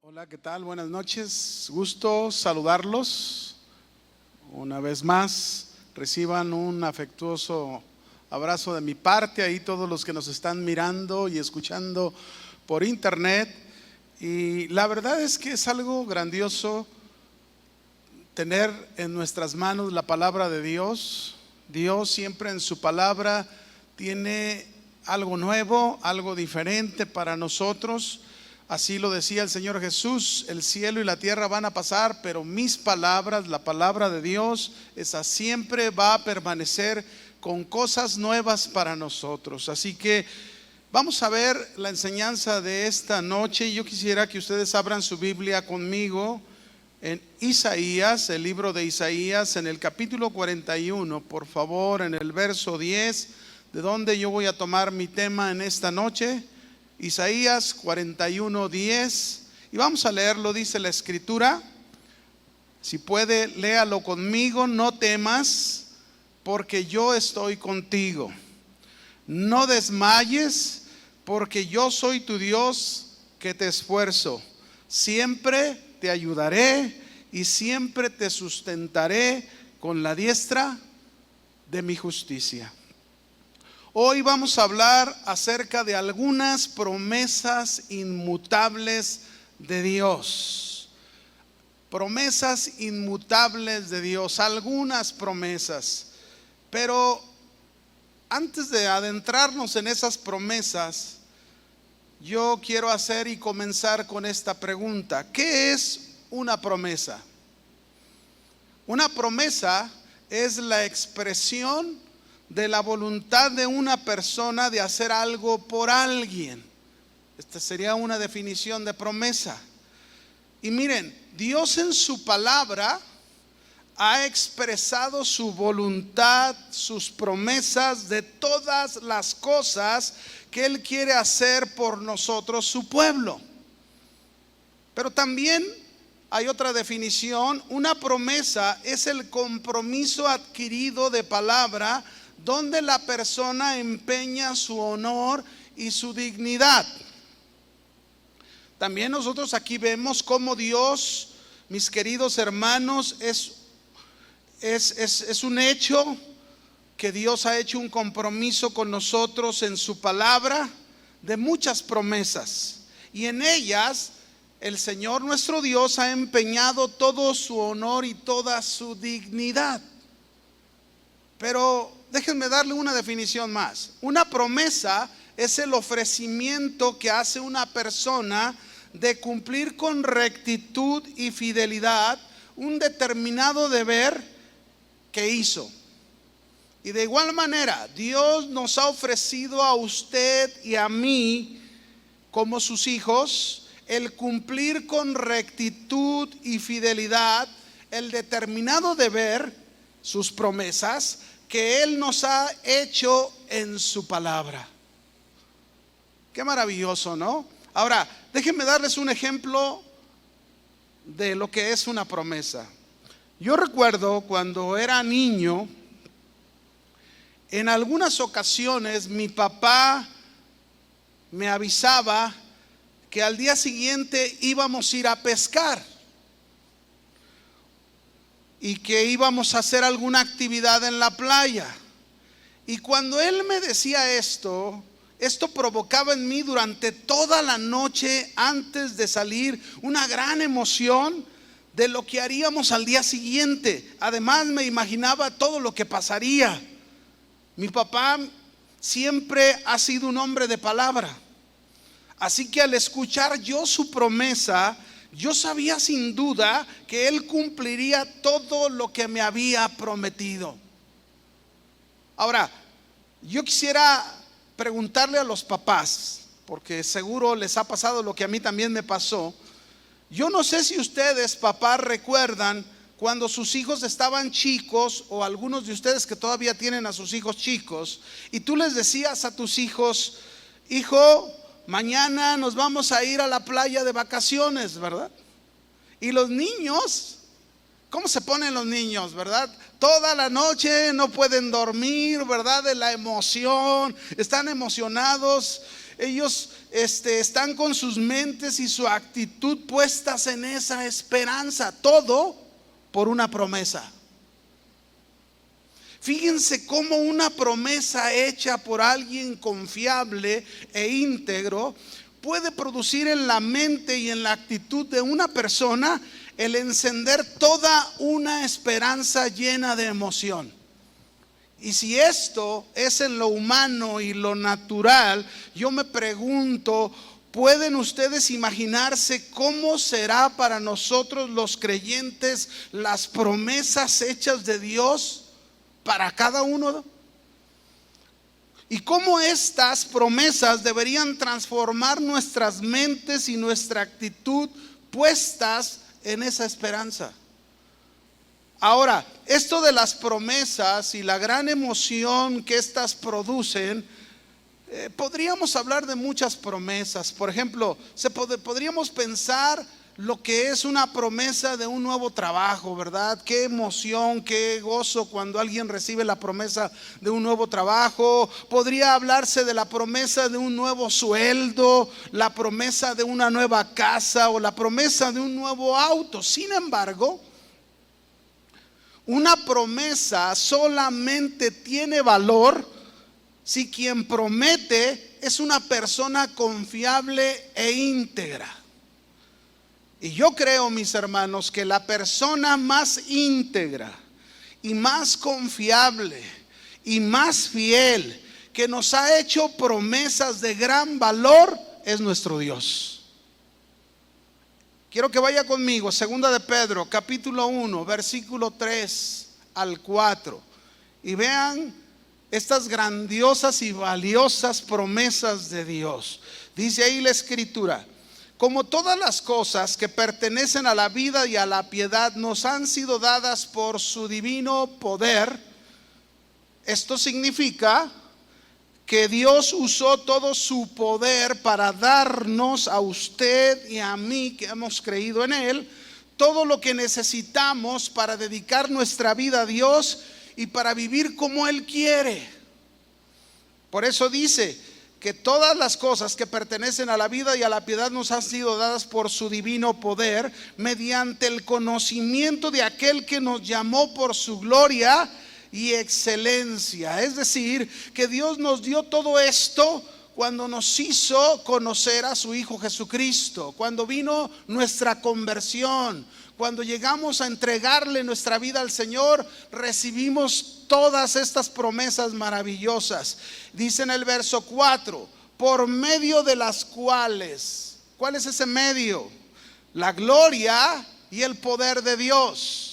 Hola, ¿qué tal? Buenas noches. Gusto saludarlos. Una vez más, reciban un afectuoso abrazo de mi parte, ahí todos los que nos están mirando y escuchando por internet. Y la verdad es que es algo grandioso tener en nuestras manos la palabra de Dios. Dios siempre en su palabra tiene algo nuevo, algo diferente para nosotros. Así lo decía el Señor Jesús: el cielo y la tierra van a pasar, pero mis palabras, la palabra de Dios, esa siempre va a permanecer con cosas nuevas para nosotros. Así que vamos a ver la enseñanza de esta noche. Yo quisiera que ustedes abran su Biblia conmigo en Isaías, el libro de Isaías, en el capítulo 41, por favor, en el verso 10, de donde yo voy a tomar mi tema en esta noche. Isaías 41:10, y vamos a leerlo. Dice la escritura, si puede, léalo conmigo: no temas, porque yo estoy contigo. No desmayes, porque yo soy tu Dios que te esfuerzo. Siempre te ayudaré y siempre te sustentaré con la diestra de mi justicia. Hoy vamos a hablar acerca de algunas promesas inmutables de Dios. Promesas inmutables de Dios, algunas promesas. Pero antes de adentrarnos en esas promesas, yo quiero hacer y comenzar con esta pregunta: ¿qué es una promesa? Una promesa es la expresión de la voluntad de una persona de hacer algo por alguien. Esta sería una definición de promesa. Y miren, Dios en su palabra ha expresado su voluntad, sus promesas de todas las cosas que Él quiere hacer por nosotros, su pueblo. Pero también hay otra definición: una promesa es el compromiso adquirido de palabra, donde la persona empeña su honor y su dignidad. También nosotros aquí vemos cómo Dios, mis queridos hermanos, es un hecho que Dios ha hecho un compromiso con nosotros en su palabra de muchas promesas, y en ellas el Señor nuestro Dios ha empeñado todo su honor y toda su dignidad. Pero déjenme darle una definición más. Una promesa es el ofrecimiento que hace una persona de cumplir con rectitud y fidelidad un determinado deber que hizo. Y de igual manera, Dios nos ha ofrecido a usted y a mí, como sus hijos, el cumplir con rectitud y fidelidad el determinado deber, sus promesas, que Él nos ha hecho en su palabra. Qué maravilloso, ¿no? Ahora, déjenme darles un ejemplo de lo que es una promesa. Yo recuerdo cuando era niño, en algunas ocasiones mi papá me avisaba que al día siguiente íbamos a ir a pescar y que íbamos a hacer alguna actividad en la playa. Y cuando él me decía esto provocaba en mí durante toda la noche, antes de salir, una gran emoción de lo que haríamos al día siguiente. Además, me imaginaba todo lo que pasaría. Mi papá siempre ha sido un hombre de palabra, así que al escuchar yo su promesa, yo sabía sin duda que Él cumpliría todo lo que me había prometido. Ahora, yo quisiera preguntarle a los papás, porque seguro les ha pasado lo que a mí también me pasó. Yo no sé si ustedes, papás, recuerdan cuando sus hijos estaban chicos, o algunos de ustedes que todavía tienen a sus hijos chicos, y tú les decías a tus hijos: hijo, mañana nos vamos a ir a la playa de vacaciones, ¿verdad? Y los niños, ¿cómo se ponen los niños, verdad? Toda la noche no pueden dormir, ¿verdad? De la emoción, están emocionados. Ellos están con sus mentes y su actitud puestas en esa esperanza, todo por una promesa. Fíjense cómo una promesa hecha por alguien confiable e íntegro puede producir en la mente y en la actitud de una persona el encender toda una esperanza llena de emoción. Y si esto es en lo humano y lo natural, yo me pregunto, ¿pueden ustedes imaginarse cómo será para nosotros los creyentes las promesas hechas de Dios para cada uno? Y cómo estas promesas deberían transformar nuestras mentes y nuestra actitud puestas en esa esperanza. Ahora, esto de las promesas y la gran emoción que estas producen, podríamos hablar de muchas promesas. Por ejemplo, podríamos pensar lo que es una promesa de un nuevo trabajo, ¿verdad? Qué emoción, qué gozo cuando alguien recibe la promesa de un nuevo trabajo. Podría hablarse de la promesa de un nuevo sueldo, la promesa de una nueva casa o la promesa de un nuevo auto. Sin embargo, una promesa solamente tiene valor si quien promete es una persona confiable e íntegra. Y yo creo, mis hermanos, que la persona más íntegra y más confiable y más fiel que nos ha hecho promesas de gran valor es nuestro Dios. Quiero que vaya conmigo, 2 de Pedro, capítulo 1, versículo 3 al 4, y vean estas grandiosas y valiosas promesas de Dios. Dice ahí la Escritura: como todas las cosas que pertenecen a la vida y a la piedad nos han sido dadas por su divino poder. Esto significa que Dios usó todo su poder para darnos a usted y a mí, que hemos creído en Él, todo lo que necesitamos para dedicar nuestra vida a Dios y para vivir como Él quiere. Por eso dice que todas las cosas que pertenecen a la vida y a la piedad nos han sido dadas por su divino poder, mediante el conocimiento de aquel que nos llamó por su gloria y excelencia. Es decir, que Dios nos dio todo esto cuando nos hizo conocer a su Hijo Jesucristo, cuando vino nuestra conversión, cuando llegamos a entregarle nuestra vida al Señor, recibimos todas estas promesas maravillosas. Dice en el verso 4, por medio de las cuales, ¿cuál es ese medio? La gloria y el poder de Dios.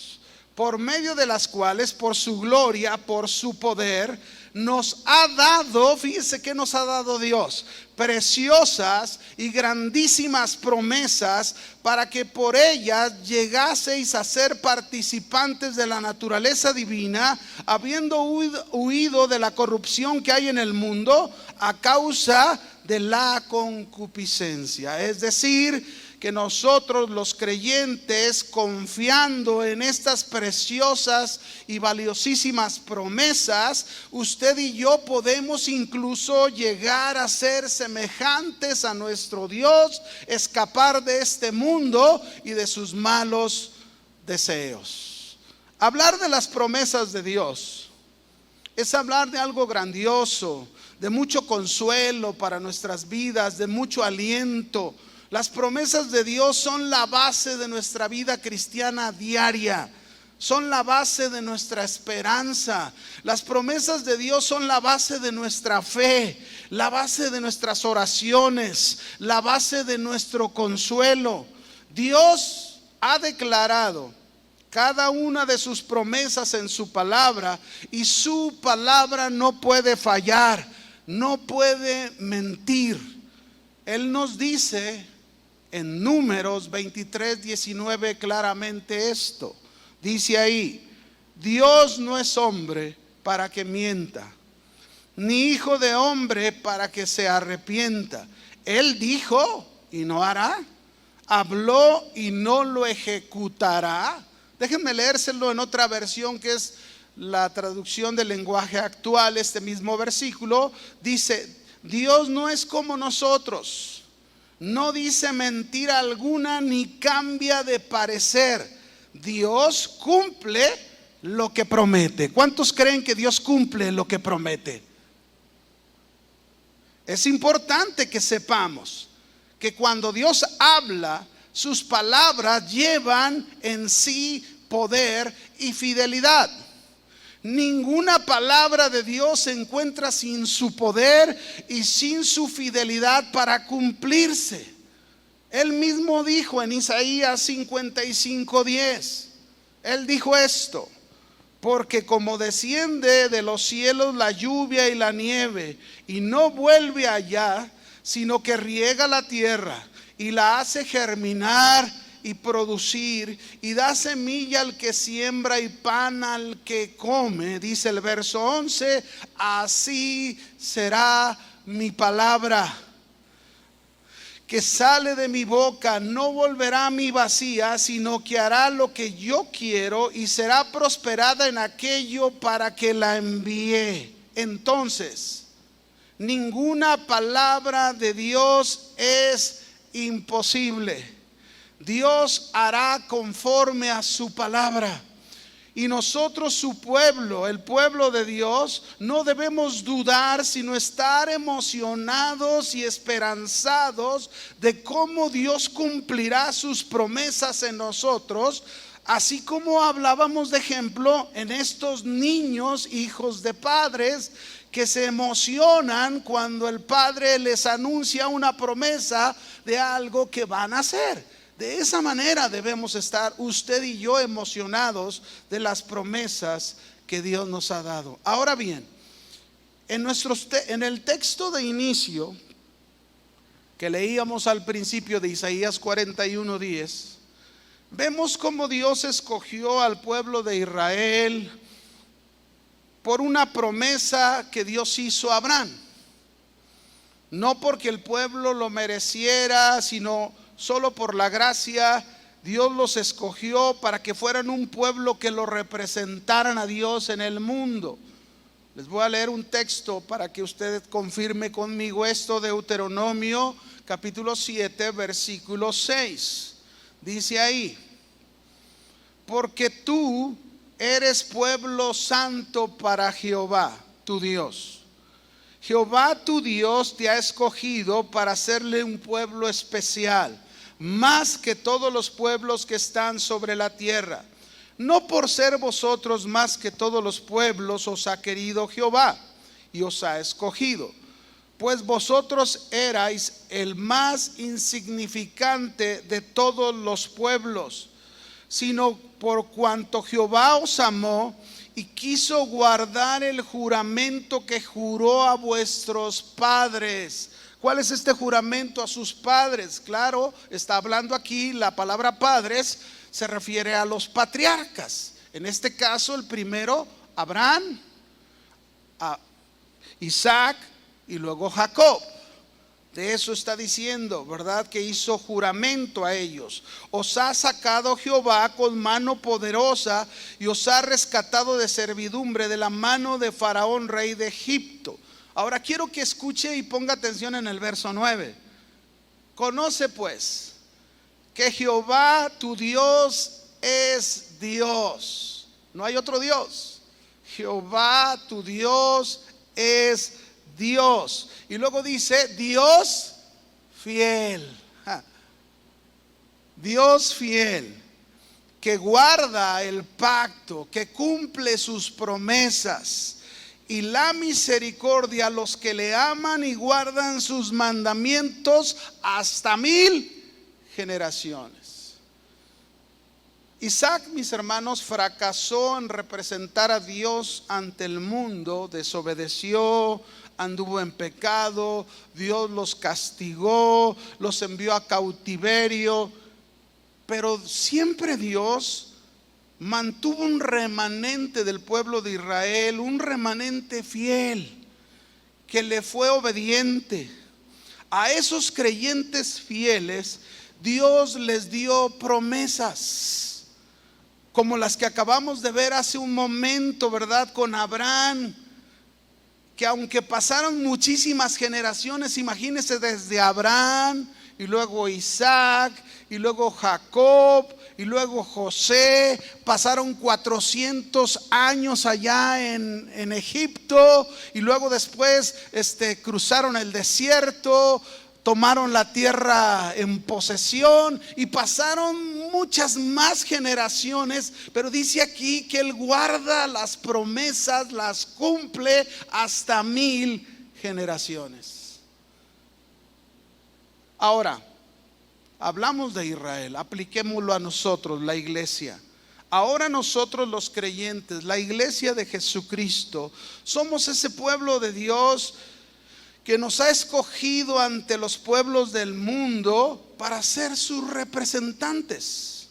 Por medio de las cuales, por su gloria, por su poder, nos ha dado, fíjese que nos ha dado Dios, preciosas y grandísimas promesas, para que por ellas llegaseis a ser participantes de la naturaleza divina, habiendo huido de la corrupción que hay en el mundo a causa de la concupiscencia. Es decir, que nosotros los creyentes, confiando en estas preciosas y valiosísimas promesas, usted y yo podemos incluso llegar a ser semejantes a nuestro Dios, escapar de este mundo y de sus malos deseos. Hablar de las promesas de Dios es hablar de algo grandioso, de mucho consuelo para nuestras vidas, de mucho aliento. Las promesas de Dios son la base de nuestra vida cristiana diaria, son la base de nuestra esperanza. Las promesas de Dios son la base de nuestra fe, la base de nuestras oraciones, la base de nuestro consuelo. Dios ha declarado cada una de sus promesas en su palabra, y su palabra no puede fallar, no puede mentir. Él nos dice en Números 23:19 claramente esto. Dice ahí: Dios no es hombre para que mienta, ni hijo de hombre para que se arrepienta. Él dijo y no hará, habló y no lo ejecutará. Déjenme leérselo en otra versión, que es la traducción del lenguaje actual. Este mismo versículo dice: Dios no es como nosotros. no dice mentira alguna ni cambia de parecer. Dios cumple lo que promete. ¿Cuántos creen que Dios cumple lo que promete? Es importante que sepamos que cuando Dios habla, sus palabras llevan en sí poder y fidelidad. Ninguna palabra de Dios se encuentra sin su poder y sin su fidelidad para cumplirse. Él mismo dijo en Isaías 55:10, Él dijo esto: porque como desciende de los cielos la lluvia y la nieve, y no vuelve allá, sino que riega la tierra y la hace germinar y producir, y da semilla al que siembra y pan al que come, dice el verso 11, así será mi palabra que sale de mi boca, no volverá a mí vacía, sino que hará lo que yo quiero y será prosperada en aquello para que la envíe. Entonces, ninguna palabra de Dios es imposible. Dios hará conforme a su palabra. Y nosotros, su pueblo, el pueblo de Dios, no debemos dudar, sino estar emocionados y esperanzados de cómo Dios cumplirá sus promesas en nosotros, así como hablábamos de ejemplo en estos niños, hijos de padres, que se emocionan cuando el padre les anuncia una promesa de algo que van a hacer. De esa manera debemos estar usted y yo emocionados de las promesas que Dios nos ha dado. Ahora bien, en el texto de inicio que leíamos al principio de Isaías 41:10, vemos cómo Dios escogió al pueblo de Israel por una promesa que Dios hizo a Abraham. No porque el pueblo lo mereciera, sino solo por la gracia. Dios los escogió para que fueran un pueblo que lo representaran a Dios en el mundo. Les voy a leer un texto para que usted confirme conmigo esto. Deuteronomio capítulo 7 versículo 6. Dice ahí: porque tú eres pueblo santo para Jehová tu Dios. Jehová tu Dios te ha escogido para hacerle un pueblo especial, más que todos los pueblos que están sobre la tierra. No por ser vosotros más que todos los pueblos os ha querido Jehová y os ha escogido, pues vosotros erais el más insignificante de todos los pueblos, sino por cuanto Jehová os amó y quiso guardar el juramento que juró a vuestros padres. ¿Cuál es este juramento a sus padres? Claro, está hablando aquí, la palabra padres se refiere a los patriarcas. En este caso, el primero, Abraham, a Isaac y luego Jacob. De eso está diciendo, ¿verdad? Que hizo juramento a ellos. Os ha sacado Jehová con mano poderosa y os ha rescatado de servidumbre de la mano de Faraón, rey de Egipto. Ahora quiero que escuche y ponga atención en el verso 9. Conoce pues que Jehová tu Dios es Dios. No hay otro Dios. Jehová tu Dios es Dios. Y luego dice Dios fiel. Dios fiel, que guarda el pacto, que cumple sus promesas y la misericordia a los que le aman y guardan sus mandamientos hasta 1000 generaciones. Isaac, mis hermanos, fracasó en representar a Dios ante el mundo, desobedeció, anduvo en pecado, Dios los castigó, los envió a cautiverio, pero siempre Dios mantuvo un remanente del pueblo de Israel, un remanente fiel, que le fue obediente. A esos creyentes fieles, Dios les dio promesas, como las que acabamos de ver hace un momento, ¿verdad? Con Abraham, que aunque pasaron muchísimas generaciones, imagínense desde Abraham, y luego Isaac, y luego Jacob, y luego José. Pasaron 400 años allá en Egipto, y luego después cruzaron el desierto, tomaron la tierra en posesión y pasaron muchas más generaciones. Pero dice aquí que Él guarda las promesas, las cumple hasta 1000 generaciones. Ahora, hablamos de Israel, apliquémoslo a nosotros, la iglesia. Ahora nosotros los creyentes, la iglesia de Jesucristo, somos ese pueblo de Dios que nos ha escogido ante los pueblos del mundo para ser sus representantes.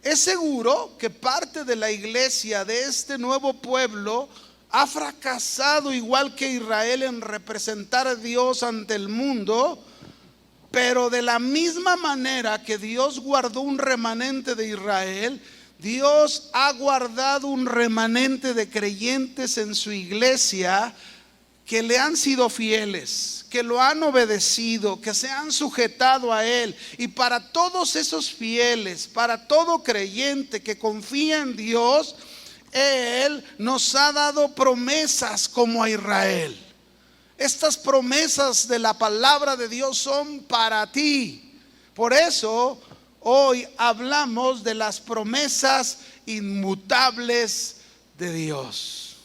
Es seguro que parte de la iglesia de este nuevo pueblo ha fracasado igual que Israel en representar a Dios ante el mundo, pero de la misma manera que Dios guardó un remanente de Israel, Dios ha guardado un remanente de creyentes en su iglesia que le han sido fieles, que lo han obedecido, que se han sujetado a Él. Y para todos esos fieles, para todo creyente que confía en Dios, Él nos ha dado promesas como a Israel. Estas promesas de la palabra de Dios son para ti. Por eso hoy hablamos de las promesas inmutables de Dios.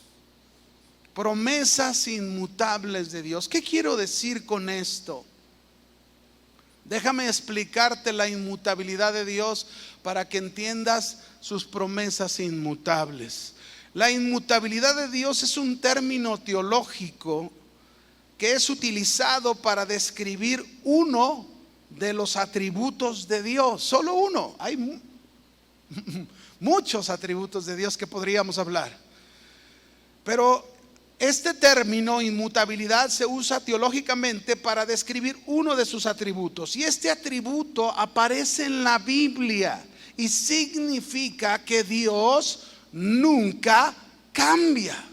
Promesas inmutables de Dios. ¿Qué quiero decir con esto? Déjame explicarte la inmutabilidad de Dios para que entiendas sus promesas inmutables. La inmutabilidad de Dios es un término teológico que es utilizado para describir uno de los atributos de Dios. Solo uno. Hay muchos atributos de Dios que podríamos hablar, pero este término inmutabilidad se usa teológicamente para describir uno de sus atributos, y este atributo aparece en la Biblia y significa que Dios nunca cambia.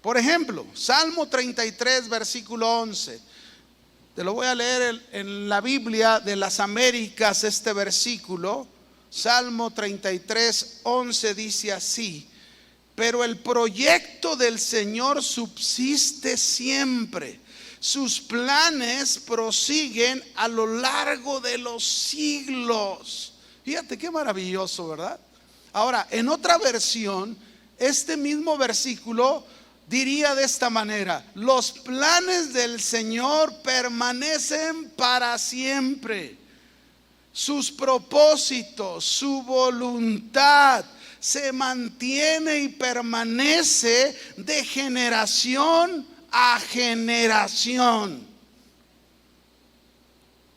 Por ejemplo, Salmo 33 versículo 11. Te lo voy a leer en la Biblia de las Américas, este versículo. Salmo 33, 11 dice así: pero el proyecto del Señor subsiste siempre, sus planes prosiguen a lo largo de los siglos. Fíjate qué maravilloso, ¿verdad? Ahora, en otra versión, este mismo versículo diría de esta manera: los planes del Señor permanecen para siempre, sus propósitos, su voluntad se mantiene y permanece de generación a generación.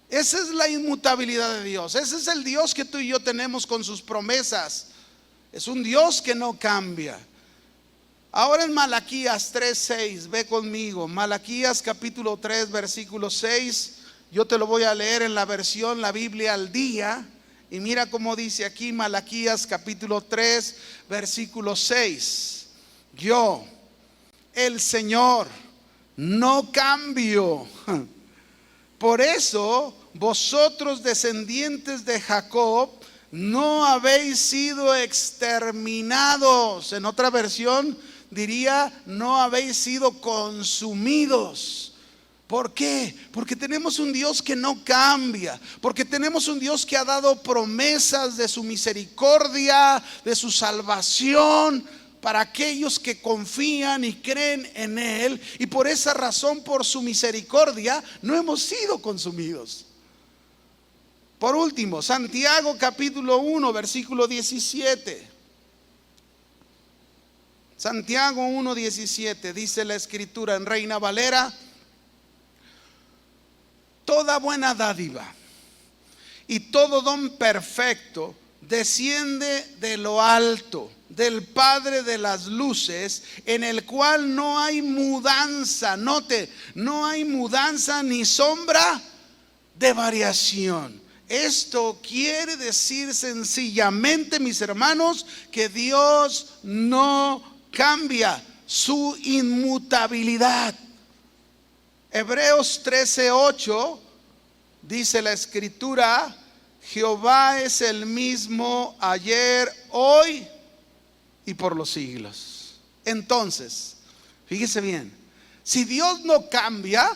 Esa es la inmutabilidad de Dios. Ese es el Dios que tú y yo tenemos con sus promesas. Es un Dios que no cambia. Ahora en Malaquías 3:6, ve conmigo. Malaquías capítulo 3 versículo 6. Yo te lo voy a leer en la versión La Biblia al Día. Y mira cómo dice aquí Malaquías capítulo 3 versículo 6. Yo, el Señor, no cambio. Por eso vosotros, descendientes de Jacob, no habéis sido exterminados. En otra versión diría: no habéis sido consumidos. ¿Por qué? Porque tenemos un Dios que no cambia, porque tenemos un Dios que ha dado promesas de su misericordia, de su salvación para aquellos que confían y creen en Él, y por esa razón, por su misericordia, no hemos sido consumidos. Por último, Santiago capítulo 1 versículo 17. Santiago 1:17 dice la escritura en Reina Valera: toda buena dádiva y todo don perfecto desciende de lo alto, del Padre de las luces, en el cual no hay mudanza. Note, no hay mudanza ni sombra de variación. Esto quiere decir sencillamente, mis hermanos, que Dios no cambia, su inmutabilidad. Hebreos 13:8 Dice la Escritura, Jehová es el mismo ayer, hoy y por los siglos. Entonces, fíjese bien, si Dios no cambia,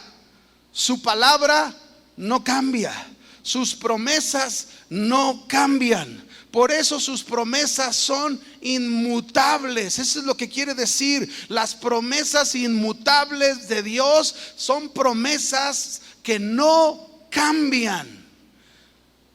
su palabra no cambia, sus promesas no cambian. Por eso sus promesas son inmutables. Eso es lo que quiere decir. Las promesas inmutables de Dios son promesas que no cambian.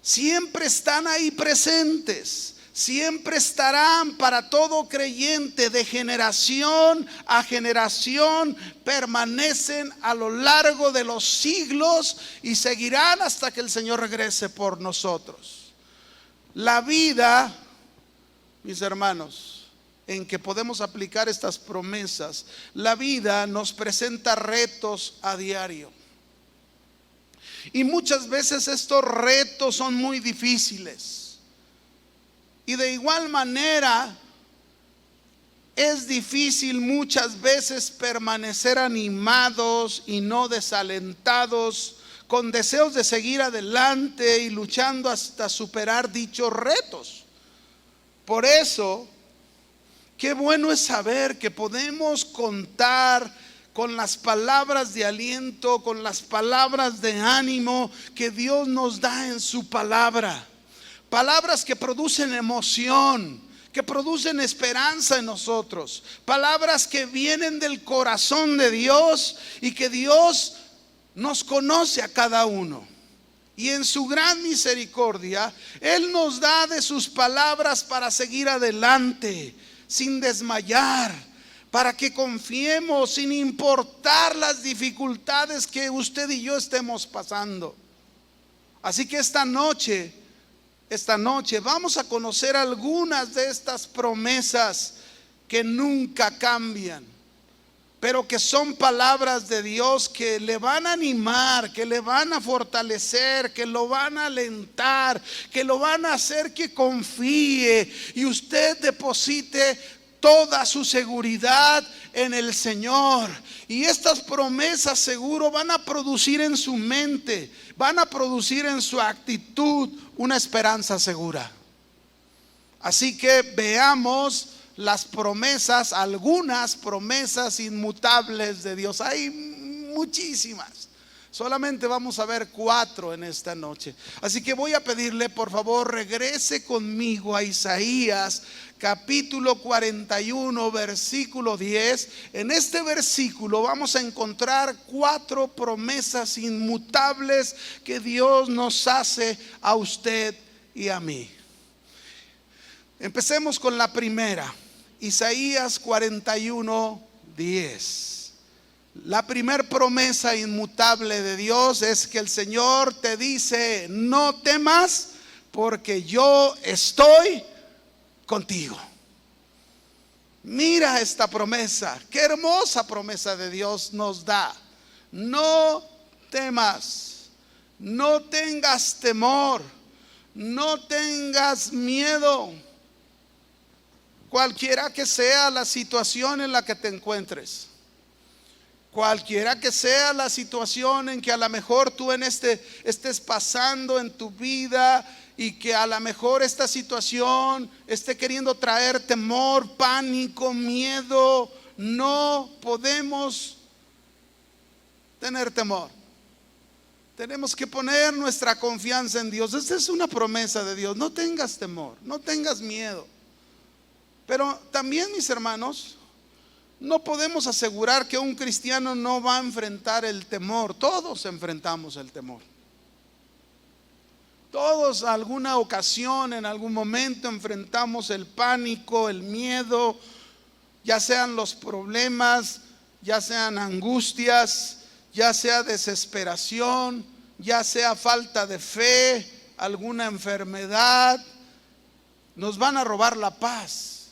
Siempre están ahí presentes. Siempre estarán para todo creyente. De generación a generación permanecen a lo largo de los siglos y seguirán hasta que el Señor regrese por nosotros. La vida, mis hermanos, en que podemos aplicar estas promesas, la vida nos presenta retos a diario. Y muchas veces estos retos son muy difíciles. Y de igual manera, es difícil muchas veces permanecer animados y no desalentados, con deseos de seguir adelante y luchando hasta superar dichos retos. Por eso, qué bueno es saber que podemos contar con las palabras de aliento, con las palabras de ánimo que Dios nos da en su palabra. Palabras que producen emoción, que producen esperanza en nosotros. Palabras que vienen del corazón de Dios y que Dios nos conoce a cada uno. Y en su gran misericordia, Él nos da de sus palabras para seguir adelante, sin desmayar, para que confiemos sin importar las dificultades que usted y yo estemos pasando. Así que esta noche vamos a conocer algunas de estas promesas que nunca cambian, pero que son palabras de Dios que le van a animar, que le van a fortalecer, que lo van a alentar, que lo van a hacer que confíe y usted deposite toda su seguridad en el Señor. Y estas promesas seguro van a producir en su mente, van a producir en su actitud una esperanza segura. Así que veamos las promesas, algunas promesas inmutables de Dios. Hay muchísimas. Solamente vamos a ver 4 en esta noche. Así que voy a pedirle, por favor, regrese conmigo a Isaías capítulo 41, versículo 10. En este versículo vamos a encontrar 4 promesas inmutables que Dios nos hace a usted y a mí. Empecemos con la primera. Isaías 41, 10. La primera promesa inmutable de Dios es que el Señor te dice: no temas, porque yo estoy contigo. Mira esta promesa, qué hermosa promesa de Dios nos da. No temas, no tengas temor, no tengas miedo. Cualquiera que sea la situación en la que te encuentres, cualquiera que sea la situación en que a lo mejor tú estés pasando en tu vida, y que a lo mejor esta situación esté queriendo traer temor, pánico, miedo, no podemos tener temor. Tenemos que poner nuestra confianza en Dios. Esta es una promesa de Dios. No tengas temor, no tengas miedo. Pero también, mis hermanos, no podemos asegurar que un cristiano no va a enfrentar el temor. Todos enfrentamos el temor. Todos alguna ocasión, en algún momento enfrentamos el pánico, el miedo, ya sean los problemas, ya sean angustias, ya sea desesperación, ya sea falta de fe, alguna enfermedad. Nos van a robar la paz.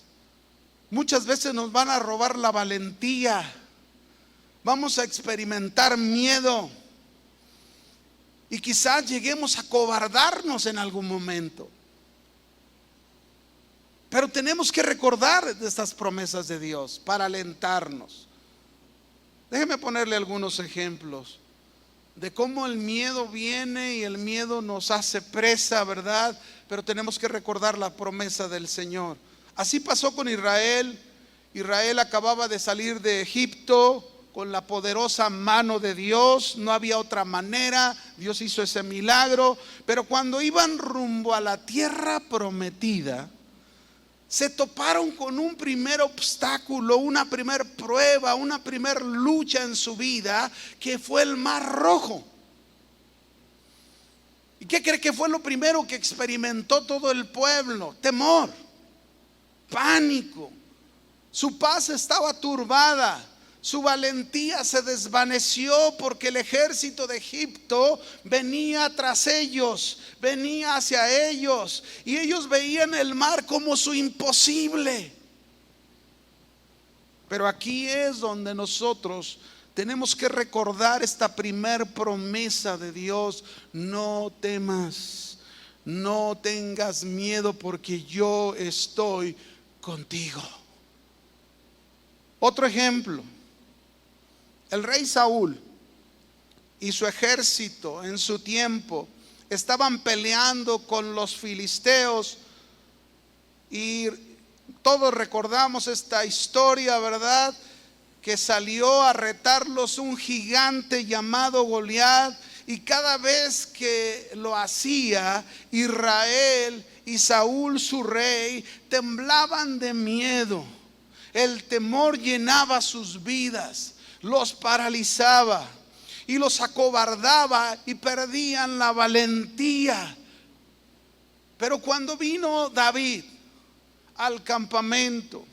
Muchas veces nos van a robar la valentía. Vamos a experimentar miedo. Y quizás lleguemos a acobardarnos en algún momento. Pero tenemos que recordar de estas promesas de Dios para alentarnos. Déjeme ponerle algunos ejemplos. de cómo el miedo viene y el miedo nos hace presa, ¿verdad? Pero tenemos que recordar la promesa del Señor. Así pasó con Israel. Israel acababa de salir de Egipto con la poderosa mano de Dios. No había otra manera. Dios hizo ese milagro. Pero cuando iban rumbo a la tierra prometida, se toparon con un primer obstáculo, una primer prueba, una primer lucha en su vida, que fue el Mar Rojo. ¿Y qué cree que fue lo primero que experimentó todo el pueblo? Temor, pánico. Su paz estaba turbada. Su valentía se desvaneció porque el ejército de Egipto venía tras ellos, venía hacia ellos, y ellos veían el mar como su imposible. Pero aquí es donde nosotros tenemos que recordar esta primer promesa de Dios: no temas, no tengas miedo, porque yo estoy contigo. Otro ejemplo: el rey Saúl y su ejército en su tiempo estaban peleando con los filisteos, y todos recordamos esta historia, ¿verdad? Que salió a retarlos un gigante llamado Goliat, y cada vez que lo hacía, Israel y Saúl, su rey, temblaban de miedo. El temor llenaba sus vidas, los paralizaba y los acobardaba, y perdían la valentía. Pero cuando vino David al campamento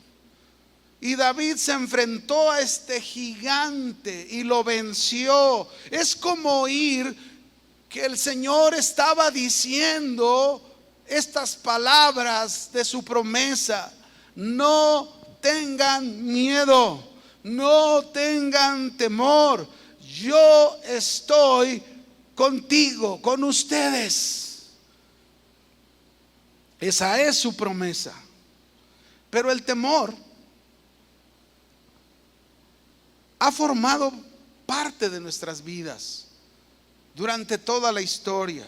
y David se enfrentó a este gigante y lo venció, es como oír que el Señor estaba diciendo estas palabras de su promesa: no tengan miedo, no tengan temor, yo estoy contigo, con ustedes. Esa es su promesa. Pero el temor ha formado parte de nuestras vidas durante toda la historia.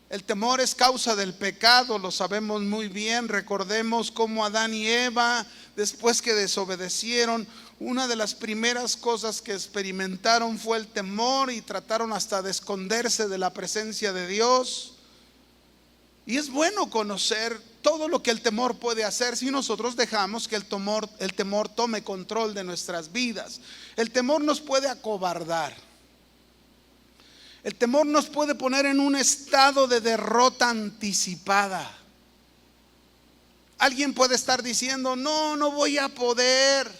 El temor es causa del pecado, lo sabemos muy bien. Recordemos cómo Adán y Eva, después que desobedecieron, una de las primeras cosas que experimentaron fue el temor, y trataron hasta de esconderse de la presencia de Dios. Y es bueno conocer todo lo que el temor puede hacer si nosotros dejamos que el temor tome control de nuestras vidas. El temor nos puede acobardar. El temor nos puede poner en un estado de derrota anticipada. Alguien puede estar diciendo: no voy a poder.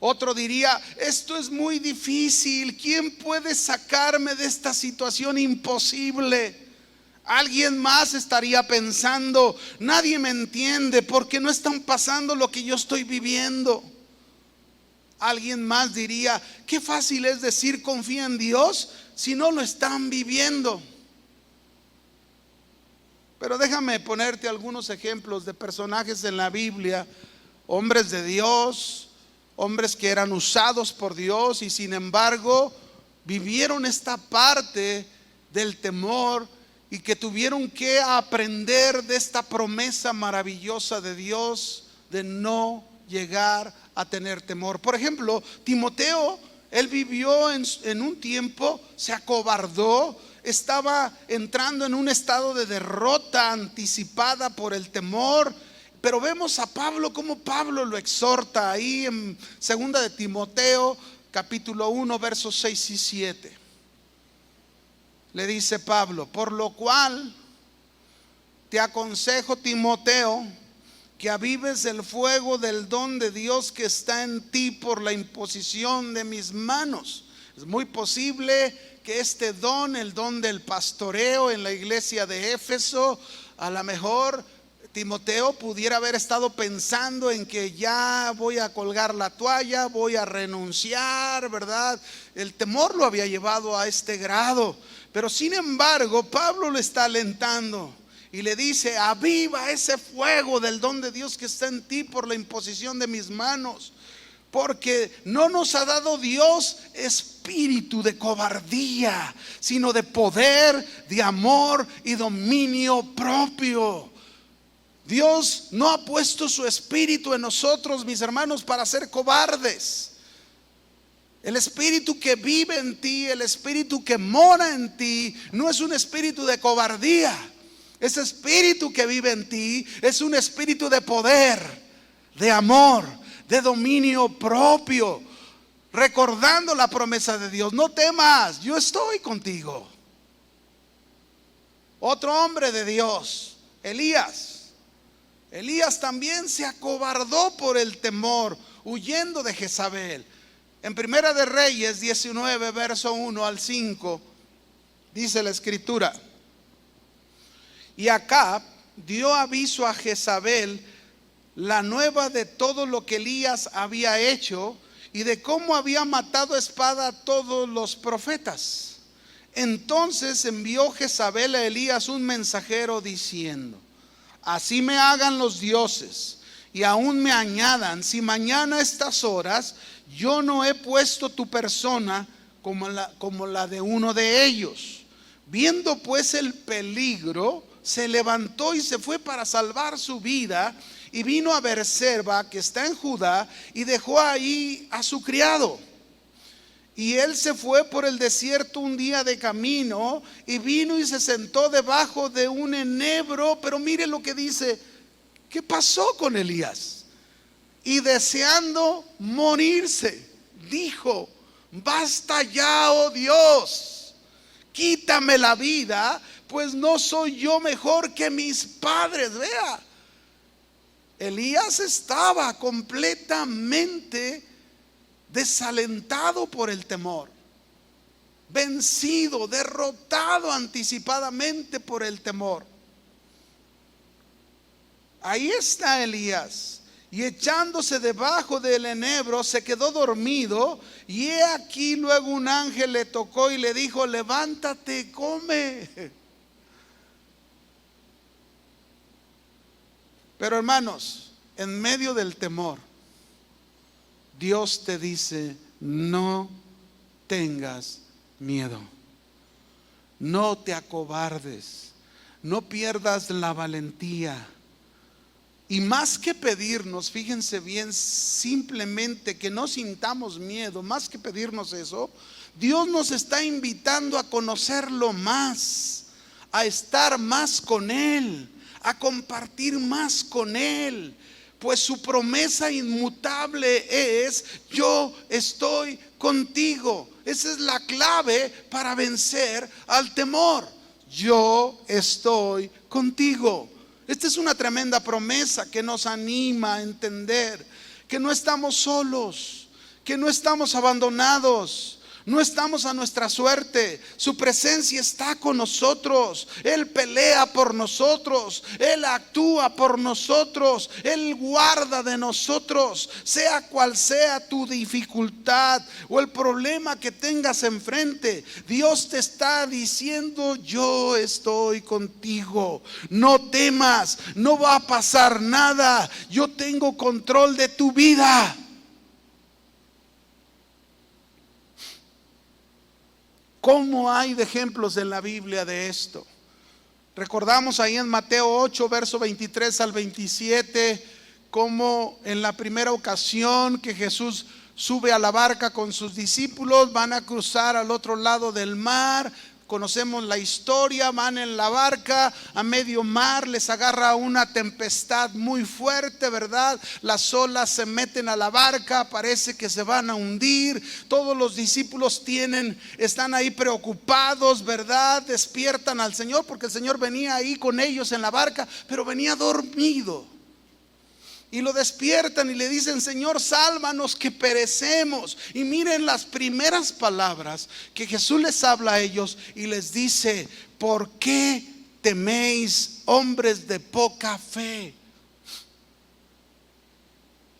Otro diría: esto es muy difícil, ¿quién puede sacarme de esta situación imposible? Alguien más estaría pensando: nadie me entiende porque no están pasando lo que yo estoy viviendo. Alguien más diría: qué fácil es decir confía en Dios si no lo están viviendo. Pero déjame ponerte algunos ejemplos de personajes en la Biblia, hombres de Dios, hombres que eran usados por Dios y sin embargo vivieron esta parte del temor, y que tuvieron que aprender de esta promesa maravillosa de Dios de no llegar a tener temor. Por ejemplo, Timoteo, él vivió en un tiempo, se acobardó, estaba entrando en un estado de derrota anticipada por el temor. Pero vemos a Pablo, como Pablo lo exhorta ahí en 2 de Timoteo capítulo 1 versos 6 y 7. Le dice Pablo: por lo cual te aconsejo, Timoteo, que avives el fuego del don de Dios que está en ti por la imposición de mis manos. Es muy posible que este don, el don del pastoreo en la iglesia de Éfeso, a lo mejor Timoteo pudiera haber estado pensando en que ya voy a colgar la toalla, voy a renunciar, ¿verdad? El temor lo había llevado a este grado. Pero sin embargo, Pablo le está alentando y le dice: aviva ese fuego del don de Dios que está en ti por la imposición de mis manos. porque no nos ha dado Dios espíritu de cobardía, sino de poder, de amor y dominio propio. Dios no ha puesto su espíritu en nosotros, mis hermanos, para ser cobardes. El espíritu que vive en ti, el espíritu que mora en ti, no es un espíritu de cobardía. Ese espíritu que vive en ti es un espíritu de poder, de amor, de dominio propio, recordando la promesa de Dios. No temas, yo estoy contigo. Otro hombre de Dios, Elías también se acobardó por el temor, huyendo de Jezabel. En Primera de Reyes 19, verso 1 al 5, dice la escritura: y Acab dio aviso a Jezabel la nueva de todo lo que Elías había hecho y de cómo había matado a espada a todos los profetas. Entonces envió Jezabel a Elías un mensajero diciendo: así me hagan los dioses y aún me añadan, si mañana a estas horas yo no he puesto tu persona como la de uno de ellos. Viendo pues el peligro, se levantó y se fue para salvar su vida, y vino a Beerseba, que está en Judá, y dejó ahí a su criado. Y él se fue por el desierto un día de camino, y vino y se sentó debajo de un enebro. Pero mire lo que dice: ¿qué pasó con Elías? Y deseando morirse, dijo: basta ya, oh Dios, quítame la vida, pues no soy yo mejor que mis padres. Vea, Elías estaba completamente desalentado por el temor, vencido, derrotado anticipadamente por el temor. Ahí está Elías, y echándose debajo del enebro se quedó dormido, y he aquí luego un ángel le tocó y le dijo: levántate, come. Pero hermanos, en medio del temor, Dios te dice: no tengas miedo, no te acobardes, no pierdas la valentía. Y más que pedirnos, fíjense bien, simplemente que no sintamos miedo, más que pedirnos eso, Dios nos está invitando a conocerlo más, a estar más con Él, a compartir más con Él. Pues su promesa inmutable es: yo estoy contigo. Esa es la clave para vencer al temor. Yo estoy contigo. Esta es una tremenda promesa que nos anima a entender que no estamos solos, que no estamos abandonados, no estamos a nuestra suerte. Su presencia está con nosotros. Él pelea por nosotros, Él actúa por nosotros, Él guarda de nosotros. Sea cual sea tu dificultad o el problema que tengas enfrente, Dios te está diciendo: yo estoy contigo, no temas, no va a pasar nada, yo tengo control de tu vida. ¿Cómo hay de ejemplos en la Biblia de esto? Recordamos ahí en Mateo 8, verso 23 al 27, cómo en la primera ocasión que Jesús sube a la barca con sus discípulos, van a cruzar al otro lado del mar. Conocemos la historia, van en la barca a medio mar, les agarra una tempestad muy fuerte, ¿verdad? Las olas se meten a la barca, parece que se van a hundir. Todos los discípulos están ahí preocupados, ¿verdad? Despiertan al Señor, porque el Señor venía ahí con ellos en la barca, pero venía dormido. Y lo despiertan y le dicen: Señor, sálvanos que perecemos. Y miren las primeras palabras que Jesús les habla a ellos y les dice: ¿por qué teméis, hombres de poca fe?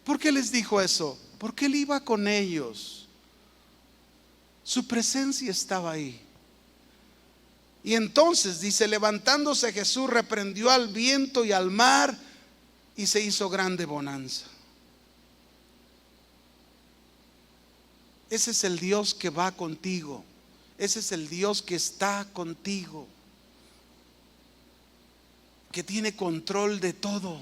¿Por qué les dijo eso? Porque Él iba con ellos. Su presencia estaba ahí. Y entonces dice: levantándose Jesús reprendió al viento y al mar, y se hizo grande bonanza. Ese es el Dios que va contigo. Ese es el Dios que está contigo, que tiene control de todo.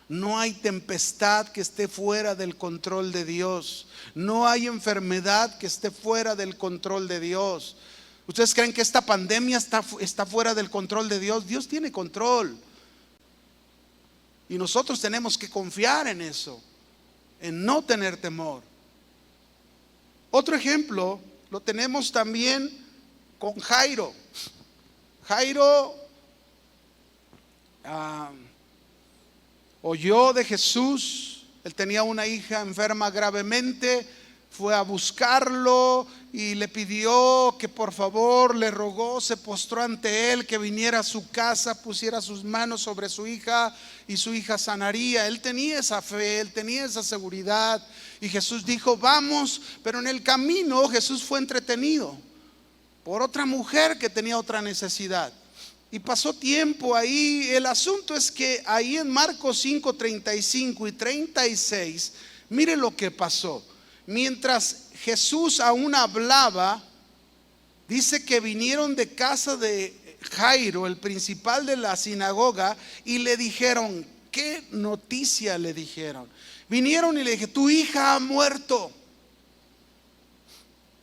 No hay tempestad que esté fuera del control de Dios. No hay enfermedad que esté fuera del control de Dios. ¿Ustedes creen que esta pandemia está fuera del control de Dios? Dios tiene control. Y nosotros tenemos que confiar en eso, en no tener temor. Otro ejemplo lo tenemos también con Jairo. Jairo oyó de Jesús. Él tenía una hija enferma gravemente. Fue a buscarlo y le pidió que por favor, le rogó, se postró ante él, que viniera a su casa, pusiera sus manos sobre su hija y su hija sanaría. Él tenía esa fe, él tenía esa seguridad. Y Jesús dijo: vamos. Pero en el camino Jesús fue entretenido por otra mujer que tenía otra necesidad. Y pasó tiempo ahí. El asunto es que ahí en Marcos 5, 35 y 36, mire lo que pasó. Mientras Jesús aún hablaba, dice que vinieron de casa de Jairo, el principal de la sinagoga, y le dijeron, ¿qué noticia le dijeron? Vinieron y le dije: tu hija ha muerto.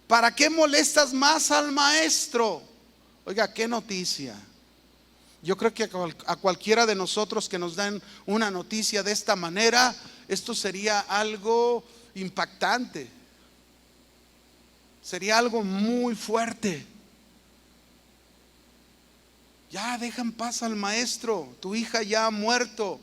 ¿Para qué molestas más al maestro? Oiga, qué noticia. Yo creo que a cualquiera de nosotros que nos dan una noticia de esta manera, esto sería algo impactante. Sería algo muy fuerte. Ya deja en paz al maestro, tu hija ya ha muerto.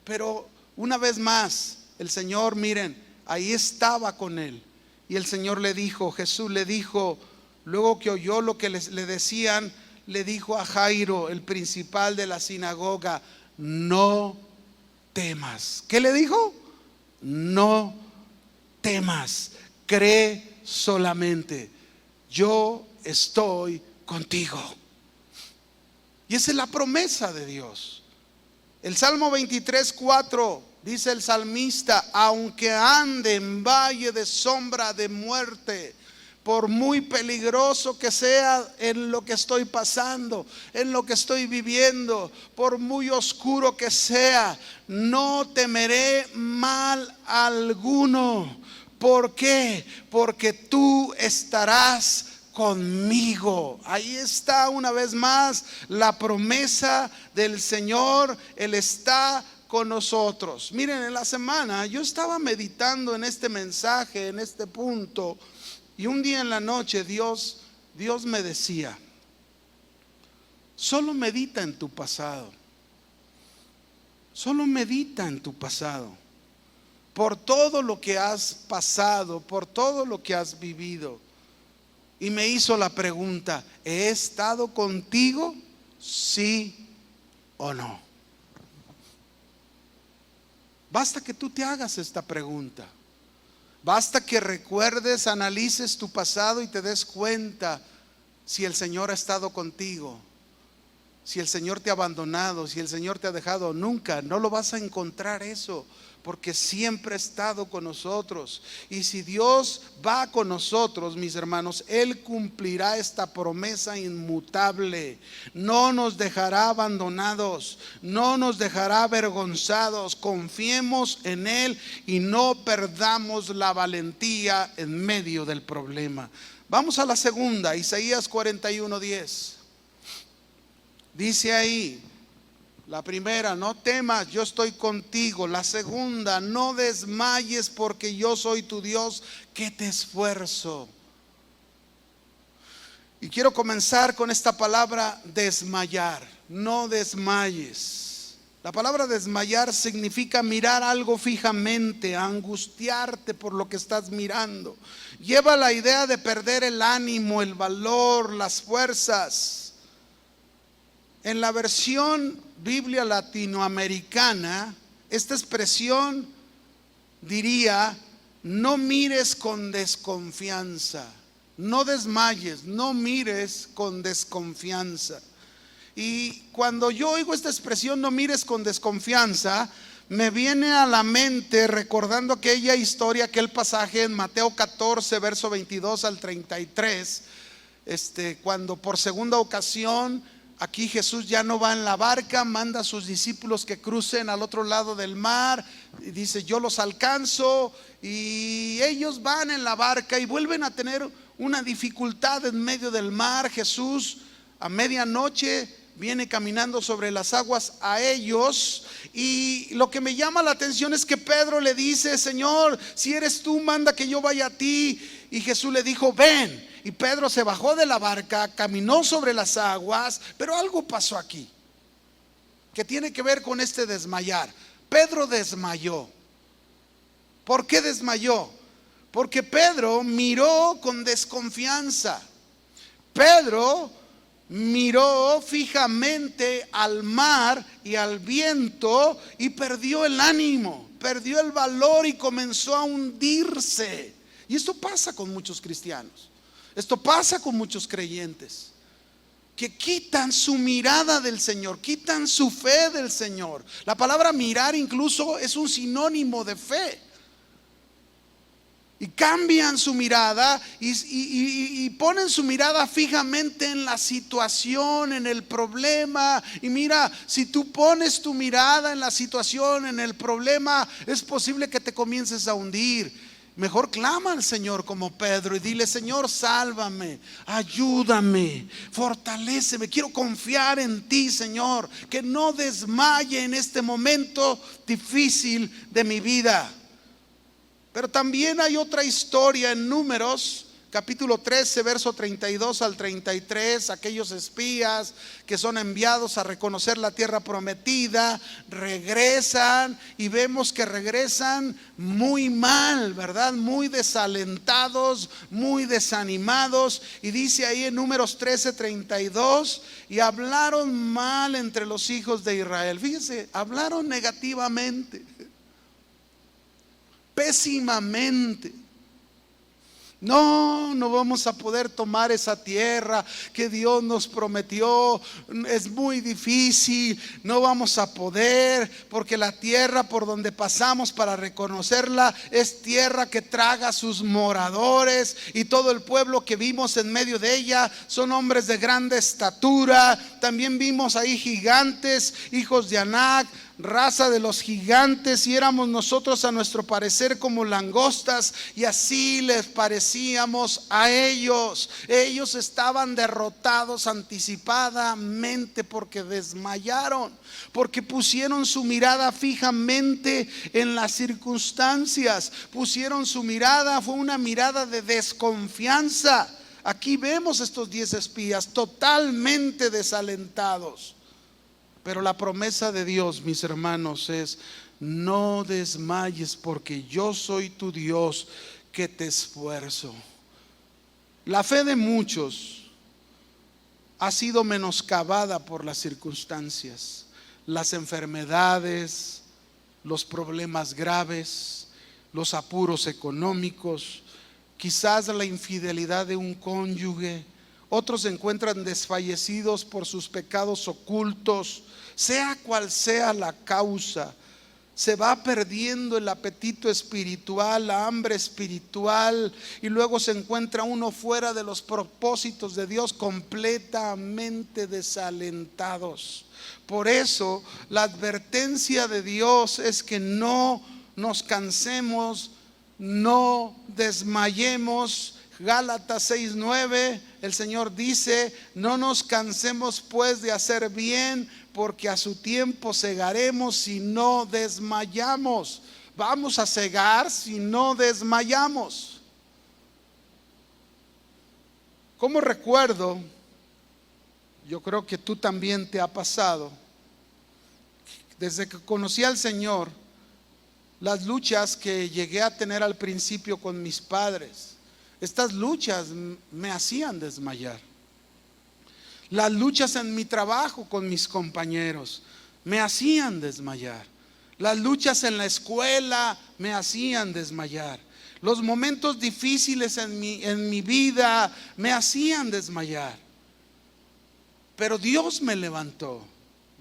Pero una vez más, el Señor, miren, ahí estaba con él. Y el Señor le dijo, Jesús le dijo, luego que oyó lo que le decían, le dijo a Jairo, el principal de la sinagoga: no temas. ¿Qué le dijo? No temas, cree solamente, yo estoy contigo. Y esa es la promesa de Dios. El Salmo 23, 4 dice el salmista: aunque ande en valle de sombra de muerte, por muy peligroso que sea en lo que estoy pasando, en lo que estoy viviendo, por muy oscuro que sea, no temeré mal alguno. ¿Por qué? Porque tú estarás conmigo. Ahí está una vez más la promesa del Señor. Él está con nosotros. Miren, en la semana yo estaba meditando en este mensaje, en este punto. Y un día en la noche Dios me decía: solo medita en tu pasado. Solo medita en tu pasado. Por todo lo que has pasado, por todo lo que has vivido. Y me hizo la pregunta: ¿he estado contigo? ¿Sí o no? Basta que tú te hagas esta pregunta. Basta que recuerdes, analices tu pasado y te des cuenta si el Señor ha estado contigo, si el Señor te ha abandonado, si el Señor te ha dejado. Nunca, no lo vas a encontrar eso, porque siempre ha estado con nosotros. Y si Dios va con nosotros, mis hermanos, Él cumplirá esta promesa inmutable. No nos dejará abandonados, no nos dejará avergonzados. Confiemos en Él y no perdamos la valentía en medio del problema. Vamos a la segunda, Isaías 41:10. Dice ahí: la primera, no temas, yo estoy contigo. La segunda, no desmayes, porque yo soy tu Dios que te esfuerzo. Y quiero comenzar con esta palabra desmayar. No desmayes. La palabra desmayar significa mirar algo fijamente, angustiarte por lo que estás mirando. Lleva la idea de perder el ánimo, el valor, las fuerzas. En la versión Biblia latinoamericana, esta expresión diría: no mires con desconfianza. No desmayes, no mires con desconfianza. Y cuando yo oigo esta expresión, no mires con desconfianza, me viene a la mente recordando aquella historia, aquel pasaje en Mateo 14, verso 22 al 33, cuando por segunda ocasión aquí Jesús ya no va en la barca, manda a sus discípulos que crucen al otro lado del mar y dice: yo los alcanzo, y ellos van en la barca y vuelven a tener una dificultad en medio del mar. Jesús a medianoche viene caminando sobre las aguas a ellos, y lo que me llama la atención es que Pedro le dice: Señor, si eres tú, manda que yo vaya a ti. Y Jesús le dijo: ven. Y Pedro se bajó de la barca, caminó sobre las aguas, pero algo pasó aquí que tiene que ver con este desmayar. Pedro desmayó. ¿Por qué desmayó? Porque Pedro miró con desconfianza. Pedro miró fijamente al mar y al viento y perdió el ánimo, perdió el valor y comenzó a hundirse. Y esto pasa con muchos cristianos, esto pasa con muchos creyentes, que quitan su mirada del Señor, quitan su fe del Señor. La palabra mirar incluso es un sinónimo de fe. Y cambian su mirada y ponen su mirada fijamente en la situación, en el problema. Y mira, si tú pones tu mirada en la situación, en el problema, es posible que te comiences a hundir. Mejor clama al Señor como Pedro y dile: Señor, sálvame, ayúdame, fortaléceme, quiero confiar en ti, Señor, que no desmaye en este momento difícil de mi vida. Pero también hay otra historia en Números, capítulo 13, verso 32 al 33. Aquellos espías que son enviados a reconocer la tierra prometida, regresan y vemos que regresan muy mal, ¿verdad? Muy desalentados, muy desanimados. Y dice ahí en Números 13, 32, y hablaron mal entre los hijos de Israel. Fíjense, hablaron negativamente, pésimamente. No vamos a poder tomar esa tierra que Dios nos prometió, es muy difícil, no vamos a poder, porque la tierra por donde pasamos para reconocerla es tierra que traga a sus moradores, y todo el pueblo que vimos en medio de ella son hombres de grande estatura. También vimos ahí gigantes, hijos de Anac, raza de los gigantes, y éramos nosotros a nuestro parecer como langostas, y así les parecíamos a ellos. Ellos estaban derrotados anticipadamente porque desmayaron, porque pusieron su mirada fijamente en las circunstancias, pusieron su mirada, fue una mirada de desconfianza. Aquí vemos estos 10 espías totalmente desalentados. Pero la promesa de Dios, mis hermanos, es: no desmayes, porque yo soy tu Dios que te esfuerzo. La fe de muchos ha sido menoscabada por las circunstancias, las enfermedades, los problemas graves, los apuros económicos, quizás la infidelidad de un cónyuge. Otros se encuentran desfallecidos por sus pecados ocultos. Sea cual sea la causa, se va perdiendo el apetito espiritual, la hambre espiritual, y luego se encuentra uno fuera de los propósitos de Dios, completamente desalentados. Por eso la advertencia de Dios es que no nos cansemos, no desmayemos. Gálatas 6:9, el Señor dice: no nos cansemos pues de hacer bien, porque a su tiempo segaremos si no desmayamos. Vamos a segar si no desmayamos. Como recuerdo, yo creo que tú también te ha pasado, desde que conocí al Señor, las luchas que llegué a tener al principio con mis padres, estas luchas me hacían desmayar. Las luchas en mi trabajo con mis compañeros me hacían desmayar. Las luchas en la escuela me hacían desmayar. Los momentos difíciles en mi vida me hacían desmayar. Pero Dios me levantó.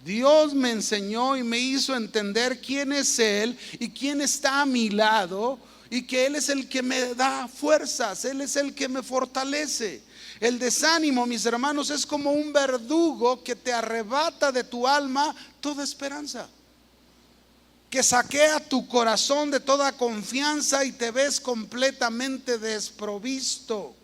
Dios me enseñó y me hizo entender quién es Él y quién está a mi lado, y que Él es el que me da fuerzas, Él es el que me fortalece. El desánimo, mis hermanos, es como un verdugo que te arrebata de tu alma toda esperanza, que saquea tu corazón de toda confianza y te ves completamente desprovisto.